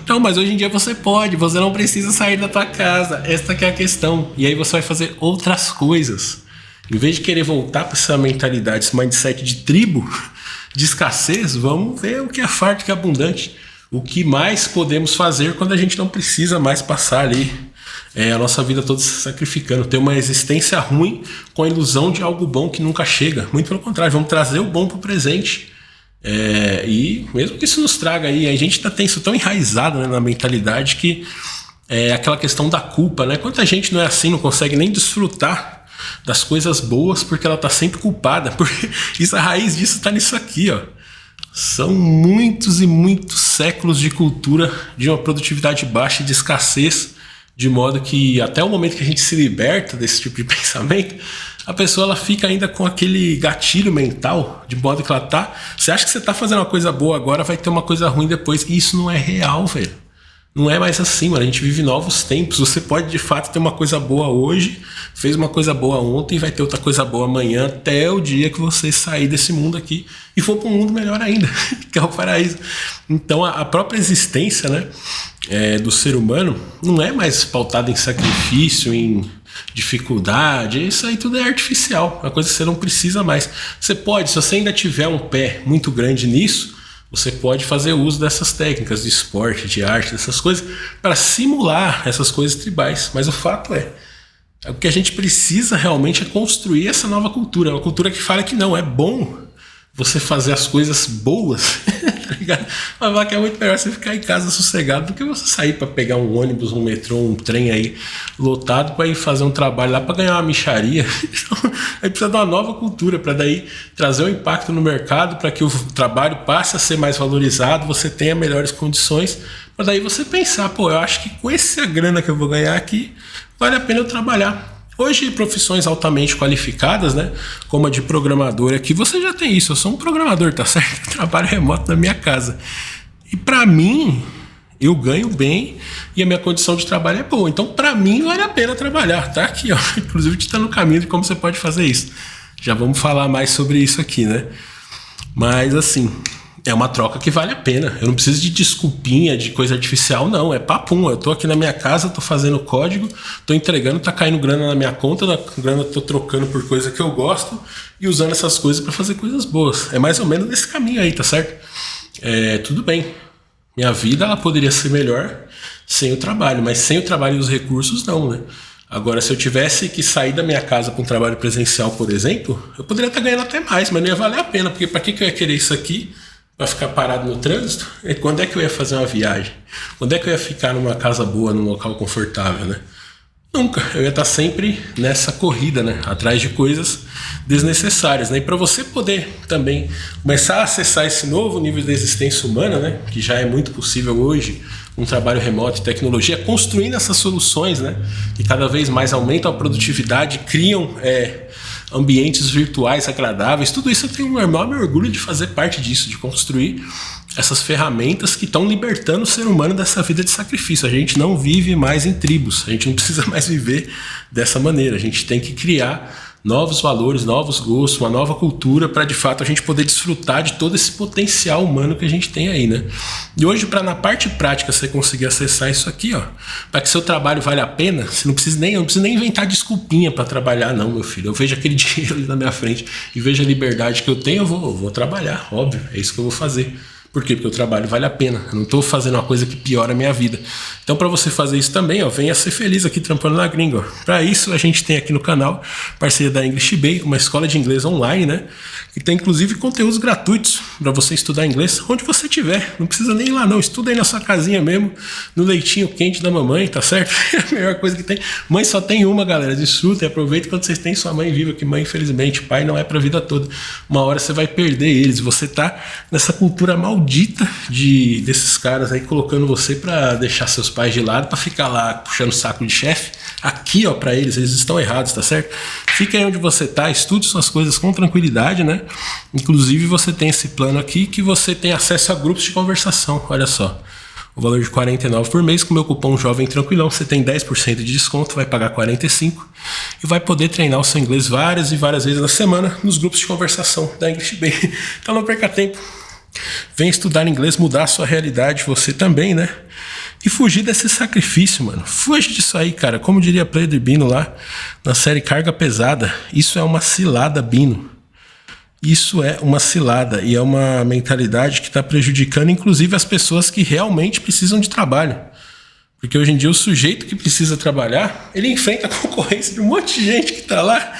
Não, mas hoje em dia você pode, você não precisa sair da tua casa. Essa que é a questão. E aí você vai fazer outras coisas. Em vez de querer voltar para essa mentalidade, esse mindset de tribo, de escassez, vamos ver o que é farto, o que é abundante. O que mais podemos fazer quando a gente não precisa mais passar ali a nossa vida toda se sacrificando. Ter uma existência ruim com a ilusão de algo bom que nunca chega. Muito pelo contrário, vamos trazer o bom para o presente. E mesmo que isso nos traga aí, a gente tem isso tão enraizado, né, na mentalidade que é aquela questão da culpa, né? Quanta gente não é assim, não consegue nem desfrutar das coisas boas porque ela tá sempre culpada. Porque isso, a raiz disso tá nisso aqui, ó. São muitos e muitos séculos de cultura de uma produtividade baixa e de escassez, de modo que até o momento que a gente se liberta desse tipo de pensamento, a pessoa ela fica ainda com aquele gatilho mental, de modo que ela tá... Você acha que você tá fazendo uma coisa boa agora, vai ter uma coisa ruim depois. E isso não é real, velho. Não é mais assim, mano. A gente vive novos tempos. Você pode, de fato, ter uma coisa boa hoje, fez uma coisa boa ontem, vai ter outra coisa boa amanhã, até o dia que você sair desse mundo aqui e for para um mundo melhor ainda, que é o paraíso. Então, a própria existência, né, do ser humano não é mais pautada em sacrifício, em dificuldade. Isso aí tudo é artificial. É uma coisa que você não precisa mais. Você pode, se você ainda tiver um pé muito grande nisso, você pode fazer uso dessas técnicas de esporte, de arte, dessas coisas, para simular essas coisas tribais. Mas o fato o que a gente precisa realmente é construir essa nova cultura. Uma cultura que fala que não, é bom você fazer as coisas boas, tá ligado? Mas que é muito melhor você ficar em casa sossegado do que você sair para pegar um ônibus, um metrô, um trem aí lotado para ir fazer um trabalho lá para ganhar uma mixaria. Então, aí precisa de uma nova cultura para daí trazer um impacto no mercado, para que o trabalho passe a ser mais valorizado, você tenha melhores condições, para daí você pensar, pô, eu acho que com essa grana que eu vou ganhar aqui, vale a pena eu trabalhar. Hoje, profissões altamente qualificadas, né, como a de programador aqui, você já tem isso. Eu sou um programador, tá certo? Eu trabalho remoto na minha casa. E para mim, eu ganho bem e a minha condição de trabalho é boa. Então, para mim, vale a pena trabalhar. Tá aqui, ó. Inclusive, a gente tá no caminho de como você pode fazer isso. Já vamos falar mais sobre isso aqui, né? Mas assim, é uma troca que vale a pena. Eu não preciso de desculpinha, de coisa artificial, não. É papum. Eu tô aqui na minha casa, tô fazendo código, tô entregando, tá caindo grana na minha conta, a grana eu tô trocando por coisa que eu gosto e usando essas coisas para fazer coisas boas. É mais ou menos nesse caminho aí, tá certo? Tudo bem. Minha vida ela poderia ser melhor sem o trabalho, mas sem o trabalho e os recursos, não, né? Agora, se eu tivesse que sair da minha casa para um trabalho presencial, por exemplo, eu poderia estar ganhando até mais, mas não ia valer a pena, porque para que eu ia querer isso aqui? Para ficar parado no trânsito? E quando é que eu ia fazer uma viagem? Quando é que eu ia ficar numa casa boa, num local confortável, né? Nunca. Eu ia estar sempre nessa corrida, né? Atrás de coisas desnecessárias, né? E para você poder também começar a acessar esse novo nível de existência humana, né? Que já é muito possível hoje, um trabalho remoto e tecnologia, construindo essas soluções, né? Que cada vez mais aumentam a produtividade, criam ambientes virtuais agradáveis. Tudo isso eu tenho um enorme orgulho de fazer parte disso, de construir essas ferramentas que estão libertando o ser humano dessa vida de sacrifício. A gente não vive mais em tribos, a gente não precisa mais viver dessa maneira. A gente tem que criar novos valores, novos gostos, uma nova cultura para de fato a gente poder desfrutar de todo esse potencial humano que a gente tem aí, né? E hoje, para na parte prática você conseguir acessar isso aqui, ó, para que seu trabalho vale a pena, você não precisa nem inventar desculpinha para trabalhar, não, meu filho. Eu vejo aquele dinheiro ali na minha frente e vejo a liberdade que eu tenho, eu vou trabalhar, óbvio, é isso que eu vou fazer. Por quê? Porque o trabalho vale a pena. Eu não estou fazendo uma coisa que piora a minha vida. Então, para você fazer isso também, ó, venha ser feliz aqui trampando na gringa. Para isso, a gente tem aqui no canal, parceria da English Bay, uma escola de inglês online, né? Que tem inclusive conteúdos gratuitos para você estudar inglês onde você estiver. Não precisa nem ir lá, não. Estuda aí na sua casinha mesmo, no leitinho quente da mamãe, tá certo? É a melhor coisa que tem. Mãe só tem uma, galera. Desfruta e aproveita quando vocês têm sua mãe viva, que mãe, infelizmente, pai não é para a vida toda. Uma hora você vai perder eles. Você tá nessa cultura maldita desses caras aí colocando você para deixar seus pais de lado, para ficar lá puxando saco de chefe. Aqui, ó, para eles estão errados, tá certo? Fica aí onde você tá, estude suas coisas com tranquilidade, né? Inclusive você tem esse plano aqui que você tem acesso a grupos de conversação, olha só. O valor de R$49 por mês, com o meu cupom Jovem Tranquilão, você tem 10% de desconto, vai pagar R$45 e vai poder treinar o seu inglês várias e várias vezes na semana nos grupos de conversação da English Bay. Então não perca tempo. Vem estudar inglês, mudar a sua realidade, você também, né? E fugir desse sacrifício, mano. Fuge disso aí, cara. Como diria Player Bino lá na série Carga Pesada, isso é uma cilada, Bino. Isso é uma cilada e é uma mentalidade que está prejudicando inclusive as pessoas que realmente precisam de trabalho. Porque hoje em dia o sujeito que precisa trabalhar, ele enfrenta a concorrência de um monte de gente que tá lá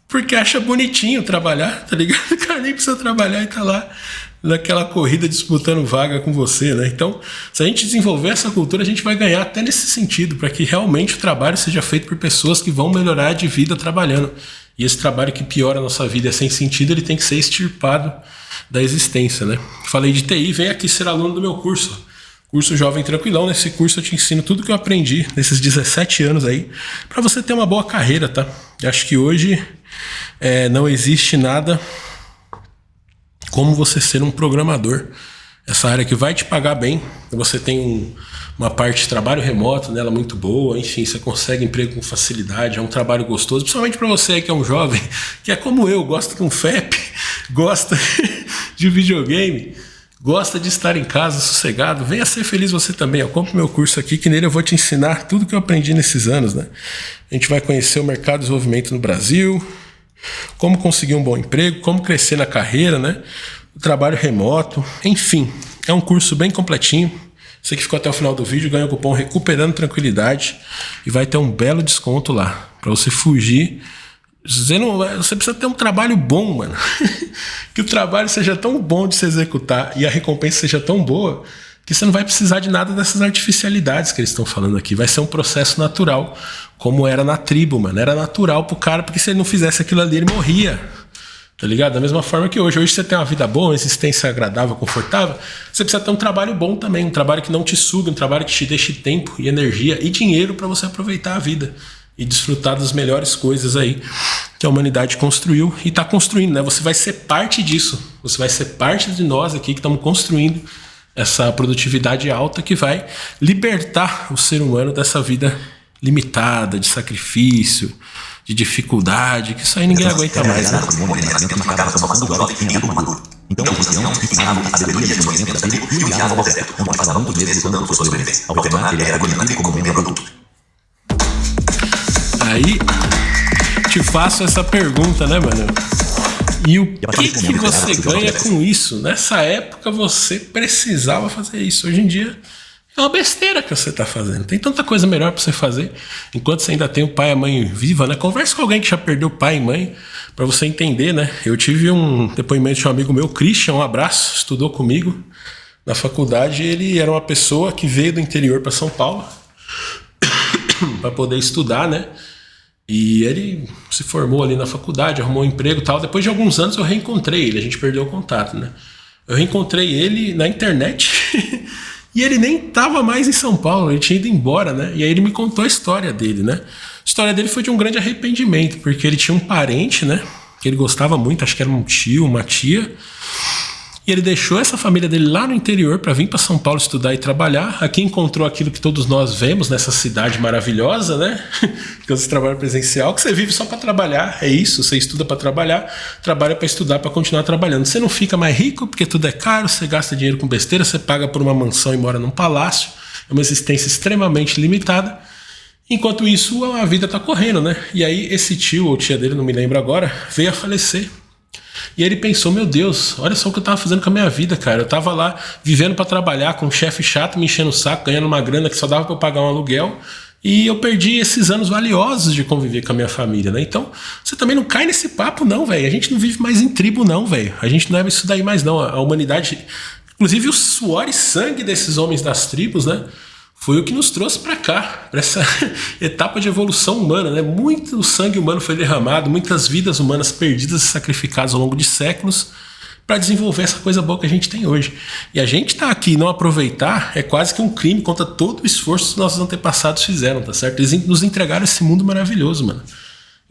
porque acha bonitinho trabalhar, tá ligado? O cara nem precisa trabalhar e tá lá naquela corrida disputando vaga com você, né? Então, se a gente desenvolver essa cultura, a gente vai ganhar até nesse sentido, para que realmente o trabalho seja feito por pessoas que vão melhorar de vida trabalhando. E esse trabalho que piora a nossa vida é sem sentido, ele tem que ser extirpado da existência, né? Falei de TI, vem aqui ser aluno do meu curso. Curso Jovem Tranquilão. Nesse curso eu te ensino tudo que eu aprendi nesses 17 anos aí, para você ter uma boa carreira, tá? Eu acho que hoje não existe nada como você ser um programador. Essa área que vai te pagar bem, você tem uma parte de trabalho remoto nela muito boa, enfim, você consegue emprego com facilidade, é um trabalho gostoso, principalmente para você que é um jovem, que é como eu, gosta de um FEP, gosta de videogame, gosta de estar em casa sossegado. Venha ser feliz você também, ó. Compre meu curso aqui, que nele eu vou te ensinar tudo que eu aprendi nesses anos, né? A gente vai conhecer o mercado de desenvolvimento no Brasil, como conseguir um bom emprego, como crescer na carreira, né? O trabalho remoto, enfim, é um curso bem completinho. Você que ficou até o final do vídeo ganha o cupom Recuperando Tranquilidade e vai ter um belo desconto lá para você fugir. Você precisa ter um trabalho bom, mano. Que o trabalho seja tão bom de se executar e a recompensa seja tão boa que você não vai precisar de nada dessas artificialidades que eles estão falando aqui. Vai ser um processo natural, como era na tribo, mano. Era natural pro cara, porque se ele não fizesse aquilo ali, ele morria. Tá ligado? Da mesma forma que hoje. Hoje você tem uma vida boa, uma existência agradável, confortável. Você precisa ter um trabalho bom também. Um trabalho que não te suga, um trabalho que te deixe tempo e energia e dinheiro para você aproveitar a vida e desfrutar das melhores coisas aí que a humanidade construiu e está construindo, né? Você vai ser parte disso. Você vai ser parte de nós aqui que estamos construindo essa produtividade alta que vai libertar o ser humano dessa vida limitada, de sacrifício, de dificuldade, que isso aí ninguém aguenta mais, né?
Então o ancião ensinava a sabedoria e o conhecimento da tribo e o enviava ao deserto, onde passava muitos meses lutando por sua sobrevivência. Ao retornar, ele era agonizante como um membro adulto.
Aí, te faço essa pergunta, né, mano? E o que você ganha com isso? Nessa época você precisava fazer isso. Hoje em dia é uma besteira que você tá fazendo. Tem tanta coisa melhor pra você fazer enquanto você ainda tem o pai e a mãe viva, né? Conversa com alguém que já perdeu pai e mãe pra você entender, né? Eu tive um depoimento de um amigo meu, Christian, um abraço, estudou comigo na faculdade. Ele era uma pessoa que veio do interior pra São Paulo pra poder estudar, né? E ele se formou ali na faculdade, arrumou um emprego e tal. Depois de alguns anos eu reencontrei ele, a gente perdeu o contato, né? Eu reencontrei ele na internet e ele nem tava mais em São Paulo, ele tinha ido embora, né? E aí ele me contou a história dele, né? A história dele foi de um grande arrependimento, porque ele tinha um parente, né? Que ele gostava muito, acho que era um tio, uma tia. E ele deixou essa família dele lá no interior para vir para São Paulo estudar e trabalhar. Aqui encontrou aquilo que todos nós vemos nessa cidade maravilhosa, né? Que você trabalha presencial, que você vive só para trabalhar. É isso, você estuda para trabalhar, trabalha para estudar, para continuar trabalhando. Você não fica mais rico porque tudo é caro, você gasta dinheiro com besteira, você paga por uma mansão e mora num palácio. É uma existência extremamente limitada. Enquanto isso, a vida tá correndo, né? E aí esse tio ou tia dele, não me lembro agora, veio a falecer. E ele pensou, meu Deus, olha só o que eu tava fazendo com a minha vida, cara. Eu tava lá vivendo pra trabalhar com um chefe chato, me enchendo o saco, ganhando uma grana que só dava pra eu pagar um aluguel. E eu perdi esses anos valiosos de conviver com a minha família, né? Então, você também não cai nesse papo não, velho. A gente não vive mais em tribo não, velho. A gente não é isso daí mais não. A humanidade, inclusive o suor e sangue desses homens das tribos, né? Foi o que nos trouxe para cá, para essa etapa de evolução humana, né? Muito sangue humano foi derramado, muitas vidas humanas perdidas e sacrificadas ao longo de séculos para desenvolver essa coisa boa que a gente tem hoje. E a gente tá aqui e não aproveitar é quase que um crime contra todo o esforço que nossos antepassados fizeram, tá certo? Eles nos entregaram esse mundo maravilhoso, mano.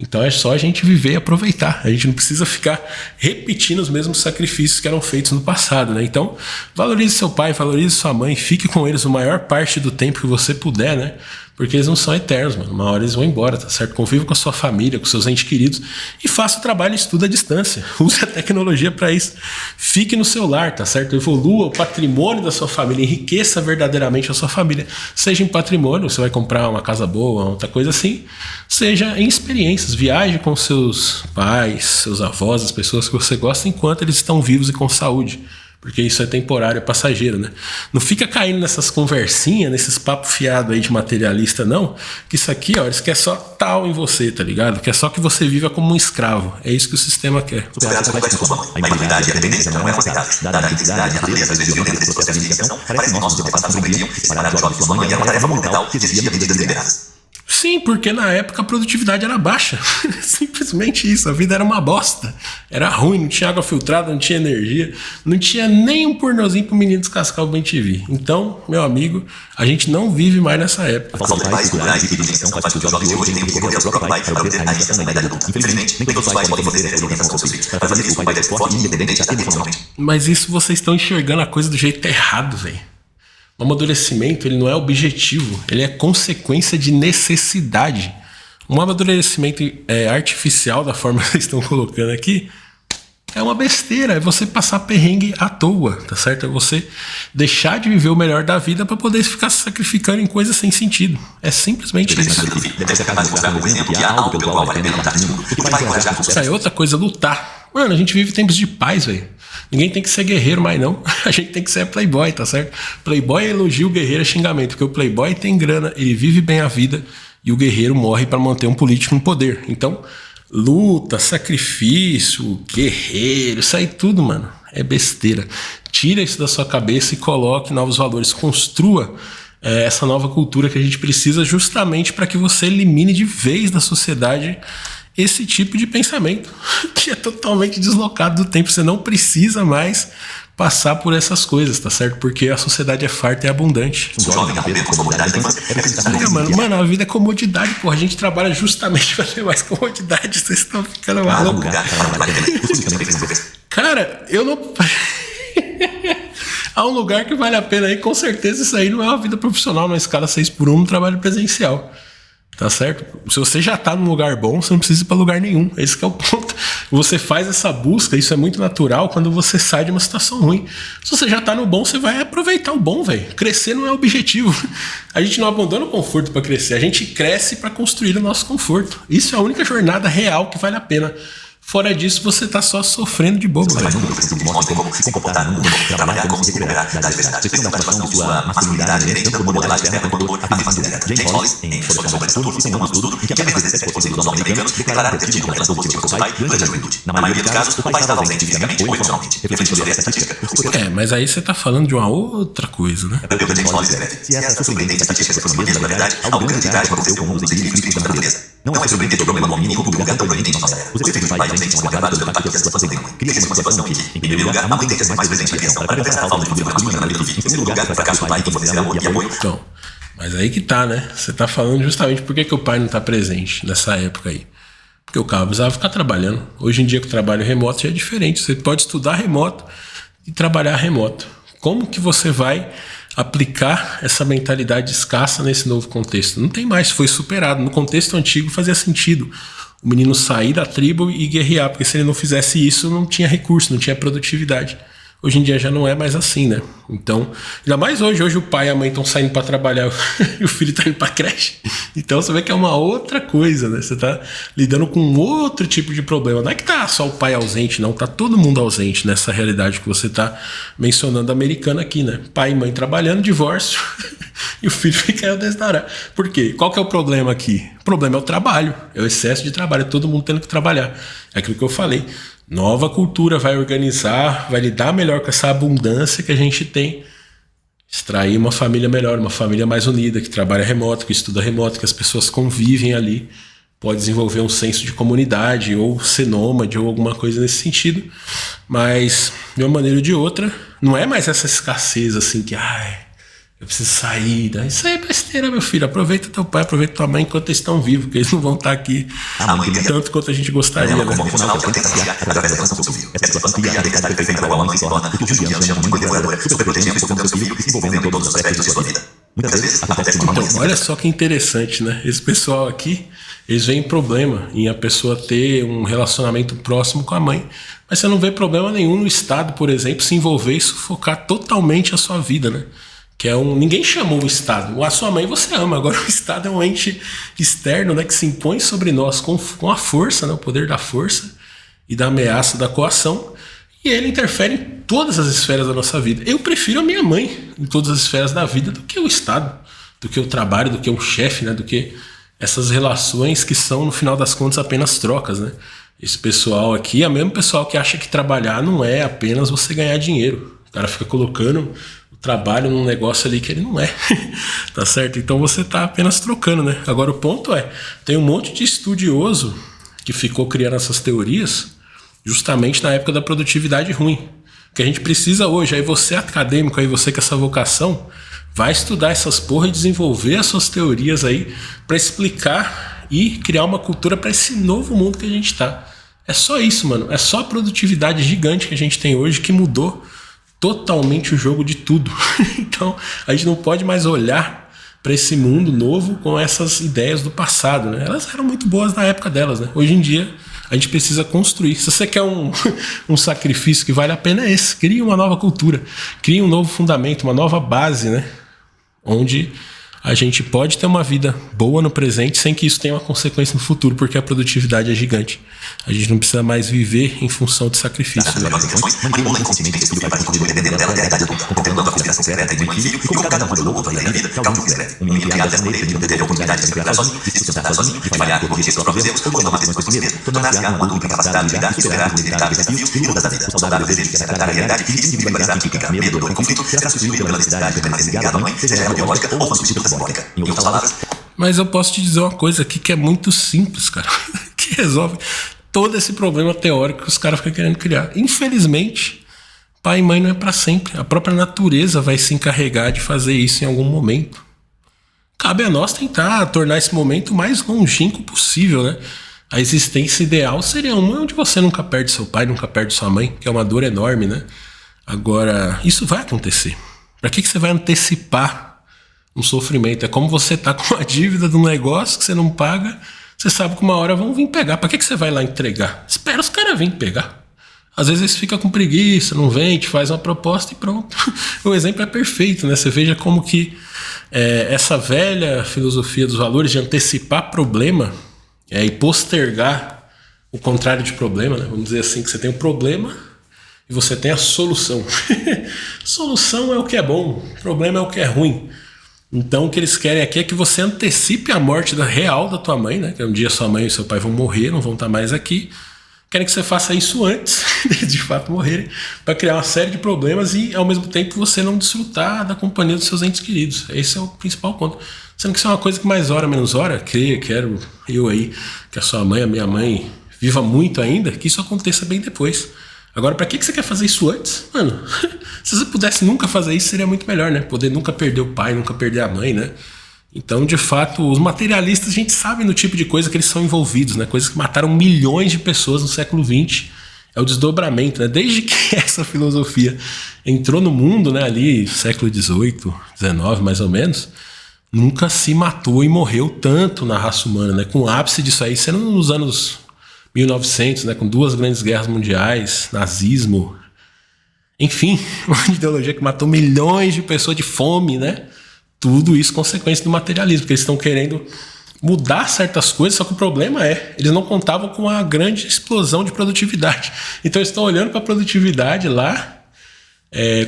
Então é só a gente viver e aproveitar. A gente não precisa ficar repetindo os mesmos sacrifícios que eram feitos no passado, né? Então, valorize seu pai, valorize sua mãe, fique com eles a maior parte do tempo que você puder, né? Porque eles não são eternos, mano. Uma hora eles vão embora, tá certo? Conviva com a sua família, com seus entes queridos e faça o trabalho e estudo à distância. Use a tecnologia para isso. Fique no seu lar, tá certo? Evolua o patrimônio da sua família, enriqueça verdadeiramente a sua família. Seja em patrimônio, você vai comprar uma casa boa, outra coisa assim. Seja em experiências, viaje com seus pais, seus avós, as pessoas que você gosta enquanto eles estão vivos e com saúde. Porque isso é temporário, é passageiro, né? Não fica caindo nessas conversinhas, nesses papos fiados aí de materialista, não. Que isso aqui, ó, eles querem só tal em você, tá ligado? Quer só que você viva como um escravo. É isso que o sistema quer.
Superar seu complexo com a imaturidade e a dependência não é aceitável. Dada a intensidade e a natureza às vezes violenta desse processo de iniciação, parece que nossos antepassados compreendiam que separar os olhos de sua mãe era uma tarefa monumental que exigia medidas deliberadas.
Sim, porque na época a produtividade era baixa. Simplesmente isso, a vida era uma bosta. Era ruim, não tinha água filtrada, não tinha energia, não tinha nem um pornozinho pro menino descascar o BenTV. Então, meu amigo, a gente não vive mais nessa época.
A falta de pais culturais e de iniciação faz com que os jovens de hoje tenham que recorrer ao próprio pai para obter a iniciação na idade adulta. Infelizmente, nem todos os pais podem fornecer essa orientação aos seus filhos. Para fazer isso, o pai deve ser forte e independente até emocionalmente.
Mas isso vocês estão enxergando a coisa do jeito errado, velho. O amadurecimento, ele não é objetivo, ele é consequência de necessidade. Um amadurecimento artificial, da forma que vocês estão colocando aqui, é uma besteira, é você passar perrengue à toa, tá certo? É você deixar de viver o melhor da vida para poder ficar se sacrificando em coisas sem sentido. É simplesmente isso.
Deve ser capaz de mostrar, por exemplo, que há algo pelo qual vale a pena lutar nesse mundo. O que vai encorajar com
isso aí é outra coisa, lutar. Mano, a gente vive tempos de paz, velho. Ninguém tem que ser guerreiro mais não. A gente tem que ser playboy, tá certo? Playboy é elogio, o guerreiro é xingamento. Porque o playboy tem grana, ele vive bem a vida. E o guerreiro morre para manter um político no poder. Então, luta, sacrifício, guerreiro, isso aí tudo, mano, é besteira. Tira isso da sua cabeça e coloque novos valores. Construa essa nova cultura que a gente precisa justamente para que você elimine de vez da sociedade esse tipo de pensamento que é totalmente deslocado do tempo. Você não precisa mais passar por essas coisas, tá certo? Porque a sociedade é farta e abundante. Mano, a vida é comodidade, porra. A gente trabalha justamente para ter mais comodidade. Vocês estão ficando malucos. Cara, eu não... Há um lugar que vale a pena aí, com certeza isso aí não é uma vida profissional na escala 6x1 no trabalho presencial. Tá certo? Se você já tá num lugar bom, você não precisa ir pra lugar nenhum. Esse que é o ponto. Você faz essa busca, isso é muito natural quando você sai de uma situação ruim. Se você já tá no bom, você vai aproveitar o bom, velho. Crescer não é objetivo. A gente não abandona o conforto pra crescer. A gente cresce pra construir o nosso conforto. Isso é a única jornada real que vale a pena. Fora disso, você tá só sofrendo de bobo, velho.
Como se comportar no mundo, trabalhar, como se recuperar da adversidade. Você tem uma formação de sua masculinidade inerente, tanto por modelagem externa quanto por afirmação direta. James Hollis, em Sua Sombra de Tudo, cita um estudo em que apenas 17% dos norte-americanos declararam ter tido uma relação positiva com seu pai durante a juventude. Na maioria dos casos, o pai estava ausente fisicamente ou emocionalmente. Refletindo sobre essa estatística.
Mas aí você tá falando de uma outra coisa, né?
James Hollis escreve: se essa surpreendente estatística se for mesmo, na verdade, algo grande de trágico aconteceu com um dos equilíbrios críticos da natureza. Não é surpreendente o problema do homem ocupa um lugar tão proeminente em nossa era. Os efeitos do pai ausente são agravados pelo impacto que a situação tem. Cria-se uma situação que, em primeiro lugar, mantém tendências mais presentes na criação, para compensar a falta de figura masculina na vida do filho. Em segundo lugar, o fracasso do pai em fornecer amor e apoio.
Então, mas aí que tá, né? Você tá falando justamente por que o pai não tá presente nessa época aí. Porque o cara precisava ficar trabalhando. Hoje em dia, com o trabalho remoto, já é diferente. Você pode estudar remoto e trabalhar remoto. Como que você vai aplicar essa mentalidade escassa nesse novo contexto? Não tem mais, foi superado. No contexto antigo fazia sentido o menino sair da tribo e guerrear, porque se ele não fizesse isso, não tinha recurso, não tinha produtividade. Hoje em dia já não é mais assim, né? Então, ainda mais hoje o pai e a mãe estão saindo para trabalhar e o filho está indo para creche. Então você vê que é uma outra coisa, né? Você está lidando com outro tipo de problema. Não é que tá só o pai ausente, não. Tá todo mundo ausente nessa realidade que você está mencionando americana aqui, né? Pai e mãe trabalhando, divórcio e o filho fica desdará. Por quê? Qual que é o problema aqui? O problema é o trabalho, é o excesso de trabalho, é todo mundo tendo que trabalhar. É aquilo que eu falei. Nova cultura vai organizar, vai lidar melhor com essa abundância que a gente tem. Extrair uma família melhor, uma família mais unida, que trabalha remoto, que estuda remoto, que as pessoas convivem ali. Pode desenvolver um senso de comunidade, ou ser nômade, ou alguma coisa nesse sentido. Mas, de uma maneira ou de outra, não é mais essa escassez assim que... eu preciso sair. Isso aí é besteira, meu filho. Aproveita teu pai, aproveita tua mãe enquanto eles estão vivos, porque eles não vão estar aqui tanto quanto a gente gostaria, né? Então, olha só que interessante, né? Esse pessoal aqui, eles veem problema em a pessoa ter um relacionamento próximo com a mãe. Mas você não vê problema nenhum no Estado, por exemplo, se envolver e sufocar totalmente a sua vida, né? Que é ninguém chamou o Estado. A sua mãe você ama, agora o Estado é um ente externo, né, que se impõe sobre nós com a força, né, o poder da força e da ameaça da coação, e ele interfere em todas as esferas da nossa vida. Eu prefiro a minha mãe em todas as esferas da vida do que o Estado, do que o trabalho, do que um chefe, né, do que essas relações que são, no final das contas, apenas trocas, né? Esse pessoal aqui é o mesmo pessoal que acha que trabalhar não é apenas você ganhar dinheiro. O cara fica colocando trabalho num negócio ali que ele não é. Tá certo? Então você tá apenas trocando, né? Agora o ponto é, tem um monte de estudioso que ficou criando essas teorias justamente na época da produtividade ruim. O que a gente precisa hoje, aí você acadêmico, aí você com essa vocação, vai estudar essas porra e desenvolver as suas teorias aí para explicar e criar uma cultura para esse novo mundo que a gente tá. É só isso, mano. É só a produtividade gigante que a gente tem hoje que mudou totalmente o jogo de tudo. Então a gente não pode mais olhar para esse mundo novo com essas ideias do passado, né? Elas eram muito boas na época delas, né? Hoje em dia a gente precisa construir. Se você quer um sacrifício que vale a pena, é esse. Crie uma nova cultura, crie um novo fundamento, uma nova base, né? Onde a gente pode ter uma vida boa no presente sem que isso tenha uma consequência no futuro, porque a produtividade é gigante. A gente não precisa mais viver em função de sacrifício. Né? Mas eu posso te dizer uma coisa aqui que é muito simples, cara, que resolve todo esse problema teórico que os caras ficam querendo criar. Infelizmente, pai e mãe não é para sempre. A própria natureza vai se encarregar de fazer isso em algum momento. Cabe a nós tentar tornar esse momento o mais longínquo possível, né? A existência ideal seria uma onde você nunca perde seu pai, nunca perde sua mãe, que é uma dor enorme, né? Agora, isso vai acontecer. Para que você vai antecipar um sofrimento. É como você tá com uma dívida de um negócio que você não paga, você sabe que uma hora vão vir pegar. Pra que você vai lá entregar? Espera os caras virem pegar. Às vezes eles ficam com preguiça, não vem, te faz uma proposta e pronto. O exemplo é perfeito, né? Você veja como que essa velha filosofia dos valores de antecipar problema e postergar o contrário de problema, né? Vamos dizer assim, que você tem um problema e você tem a solução. Solução é o que é bom, problema é o que é ruim. Então o que eles querem aqui é que você antecipe a morte real da tua mãe, né? Que um dia sua mãe e seu pai vão morrer, não vão estar mais aqui. Querem que você faça isso antes de de fato morrerem, para criar uma série de problemas e ao mesmo tempo você não desfrutar da companhia dos seus entes queridos. Esse é o principal ponto. Sendo que isso é uma coisa que mais hora menos hora, quero eu aí, que a sua mãe, a minha mãe, viva muito ainda, que isso aconteça bem depois. Agora, pra que você quer fazer isso antes? Mano, se você pudesse nunca fazer isso, seria muito melhor, né? Poder nunca perder o pai, nunca perder a mãe, né? Então, de fato, os materialistas, a gente sabe no tipo de coisa que eles são envolvidos, né? Coisas que mataram milhões de pessoas no século XX. É o desdobramento, né? Desde que essa filosofia entrou no mundo, né? Ali, século XVIII, XIX, mais ou menos, nunca se matou e morreu tanto na raça humana, né? Com o ápice disso aí sendo nos anos 1900, né? Com 2 grandes guerras mundiais, nazismo, enfim, uma ideologia que matou milhões de pessoas de fome, né? Tudo isso consequência do materialismo, porque eles estão querendo mudar certas coisas, só que o problema eles não contavam com uma grande explosão de produtividade. Então eles estão olhando para a produtividade lá,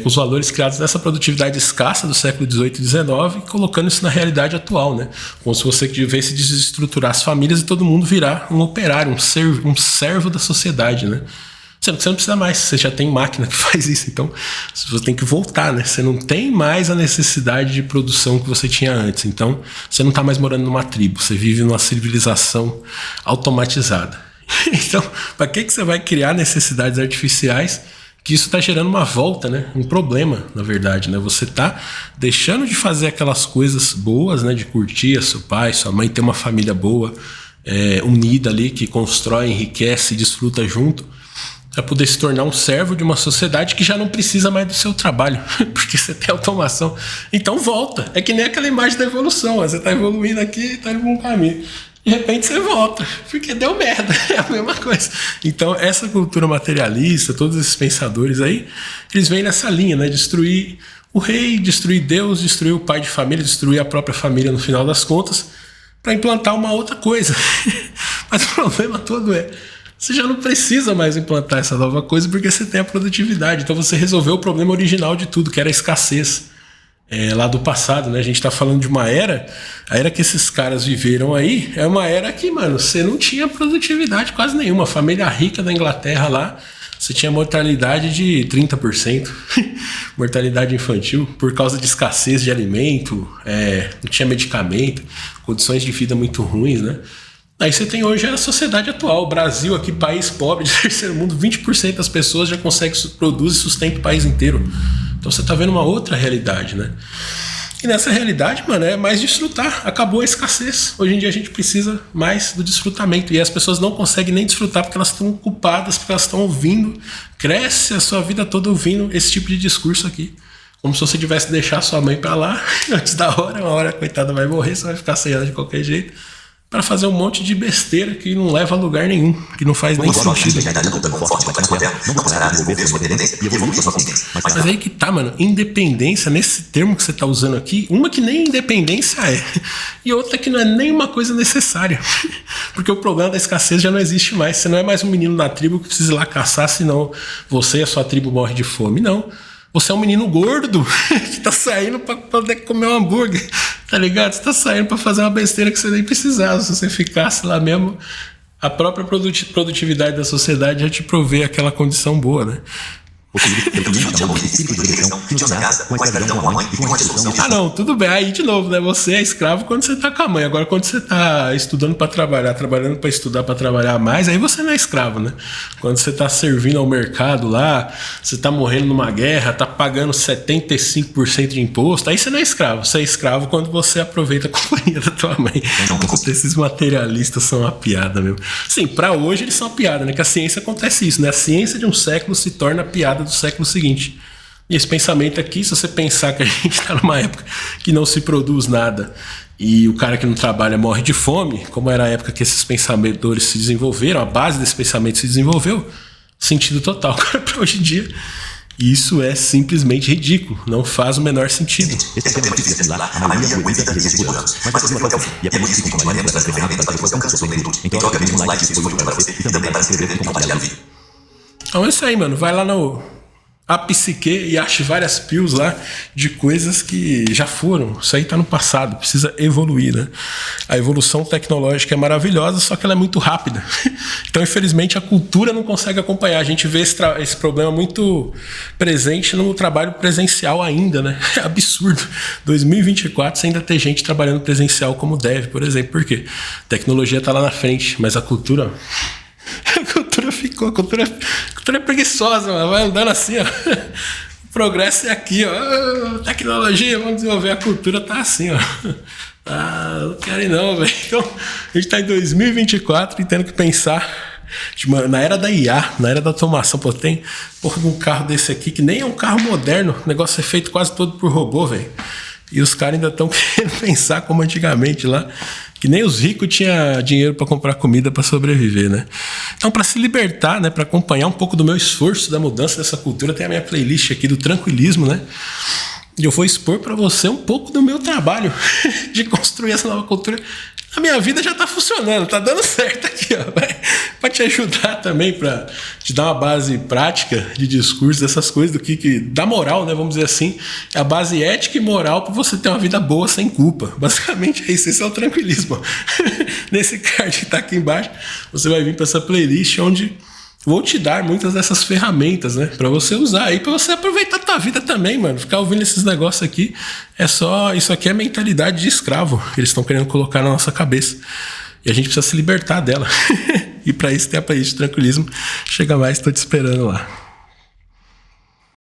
com os valores criados nessa produtividade escassa do século XVIII e XIX, e colocando isso na realidade atual, né? Como se você devesse desestruturar as famílias e todo mundo virar um operário, um servo da sociedade, né? Você não precisa mais, você já tem máquina que faz isso, então você tem que voltar, né? Você não tem mais a necessidade de produção que você tinha antes, então você não está mais morando numa tribo, você vive numa civilização automatizada. Então, para que você vai criar necessidades artificiais? Que isso está gerando uma volta, né? Um problema, na verdade, né? Você está deixando de fazer aquelas coisas boas, né? De curtir seu pai, sua mãe, ter uma família boa, unida ali, que constrói, enriquece, desfruta junto, para poder se tornar um servo de uma sociedade que já não precisa mais do seu trabalho, porque você tem automação. Então volta. É que nem aquela imagem da evolução. Você está evoluindo aqui e está indo por um caminho. De repente você volta, porque deu merda. É a mesma coisa. Então essa cultura materialista, todos esses pensadores aí, eles vêm nessa linha, né? Destruir o rei, destruir Deus, destruir o pai de família, destruir a própria família no final das contas, para implantar uma outra coisa. Mas o problema todo você já não precisa mais implantar essa nova coisa porque você tem a produtividade. Então você resolveu o problema original de tudo, que era a escassez lá do passado, né? A gente tá falando de uma era, a era que esses caras viveram aí, é uma era que, mano, você não tinha produtividade quase nenhuma. A família rica da Inglaterra lá, você tinha mortalidade de 30%, mortalidade infantil, por causa de escassez de alimento, não tinha medicamento, condições de vida muito ruins, né? Aí você tem hoje a sociedade atual. O Brasil aqui, país pobre de terceiro mundo, 20% das pessoas já conseguem produzir e sustenta o país inteiro. Então você tá vendo uma outra realidade, né? E nessa realidade, mano, é mais desfrutar. Acabou a escassez. Hoje em dia a gente precisa mais do desfrutamento. E as pessoas não conseguem nem desfrutar porque elas estão ocupadas, porque elas estão ouvindo. Cresce a sua vida toda ouvindo esse tipo de discurso aqui. Como se você tivesse deixado sua mãe pra lá antes da hora. Uma hora a coitada vai morrer, você vai ficar sem ela de qualquer jeito, para fazer um monte de besteira que não leva a lugar nenhum, que não faz nem sentido. Mas aí que tá, mano, independência, nesse termo que você tá usando aqui, uma que nem independência e outra que não é nem uma coisa necessária. Porque o problema da escassez já não existe mais. Você não é mais um menino da tribo que precisa ir lá caçar, senão você e a sua tribo morre de fome. Não. Você é um menino gordo que tá saindo pra poder comer um hambúrguer, tá ligado? Você tá saindo pra fazer uma besteira que você nem precisava. Se você ficasse lá mesmo, a própria produtividade da sociedade já te provê aquela condição boa, né? Ah, não, tudo bem. Aí, de novo, né? Você é escravo quando você tá com a mãe. Agora, quando você tá estudando pra trabalhar, trabalhando pra estudar, pra trabalhar mais, aí você não é escravo, né? Quando você tá servindo ao mercado lá, você tá morrendo numa guerra, tá pagando 75% de imposto, aí você não é escravo. Você é escravo quando você aproveita a companhia da tua mãe. Esses materialistas são uma piada mesmo. Sim, pra hoje eles são uma piada, né? Que a ciência acontece isso, né? A ciência de um século se torna a piada do século seguinte. E esse pensamento aqui, se você pensar que a gente está numa época que não se produz nada e o cara que não trabalha morre de fome, como era a época que esses pensadores se desenvolveram, a base desse pensamento se desenvolveu, sentido total. Para hoje em dia, isso é simplesmente ridículo, não faz o menor sentido.
Esse tema difícil de assimilar, a maioria realiza resiste por anos, mas você até o fim. E é por isso que continuaremos das ferramentas para depois alcançar sua plenitude. Em troca, mesmo um like se for útil para você e também para se inscrever e compartilhar o vídeo.
Então é isso aí, mano. Vai lá no A Psique e ache várias pills lá de coisas que já foram. Isso aí tá no passado, precisa evoluir, né? A evolução tecnológica é maravilhosa, só que ela é muito rápida. Então, infelizmente, a cultura não consegue acompanhar. A gente vê esse problema muito presente no trabalho presencial ainda, né? É absurdo. 2024 você ainda tem gente trabalhando presencial como deve, por exemplo. Por quê? A tecnologia tá lá na frente, mas a cultura... A cultura é preguiçosa, mano. Vai andando assim, ó. O progresso é aqui, ó. Tecnologia, vamos desenvolver. A cultura tá assim, ó. Ah, não quero ir não, velho. Então, a gente tá em 2024 e tendo que pensar na era da IA, na era da automação. Pô, tem um carro desse aqui que nem é um carro moderno. O negócio é feito quase todo por robô, velho. E os caras ainda estão querendo pensar como antigamente lá, que nem os ricos tinham dinheiro para comprar comida para sobreviver, né? Então, para se libertar, né, para acompanhar um pouco do meu esforço da mudança dessa cultura, tem a minha playlist aqui do tranquilismo, né? E eu vou expor para você um pouco do meu trabalho de construir essa nova cultura. A minha vida já tá funcionando, tá dando certo aqui, ó. Pra te ajudar também, pra te dar uma base prática de discurso, dessas coisas, do que da moral, né? Vamos dizer assim, é a base ética e moral pra você ter uma vida boa sem culpa. Basicamente é isso, esse é o tranquilismo. Nesse card que tá aqui embaixo, você vai vir pra essa playlist onde vou te dar muitas dessas ferramentas, né? Pra você usar aí, pra você aproveitar a tua vida também, mano. Ficar ouvindo esses negócios aqui é só... Isso aqui é mentalidade de escravo que eles estão querendo colocar na nossa cabeça. E a gente precisa se libertar dela. E pra isso tem a playlist de tranquilismo. Chega mais, tô te esperando lá.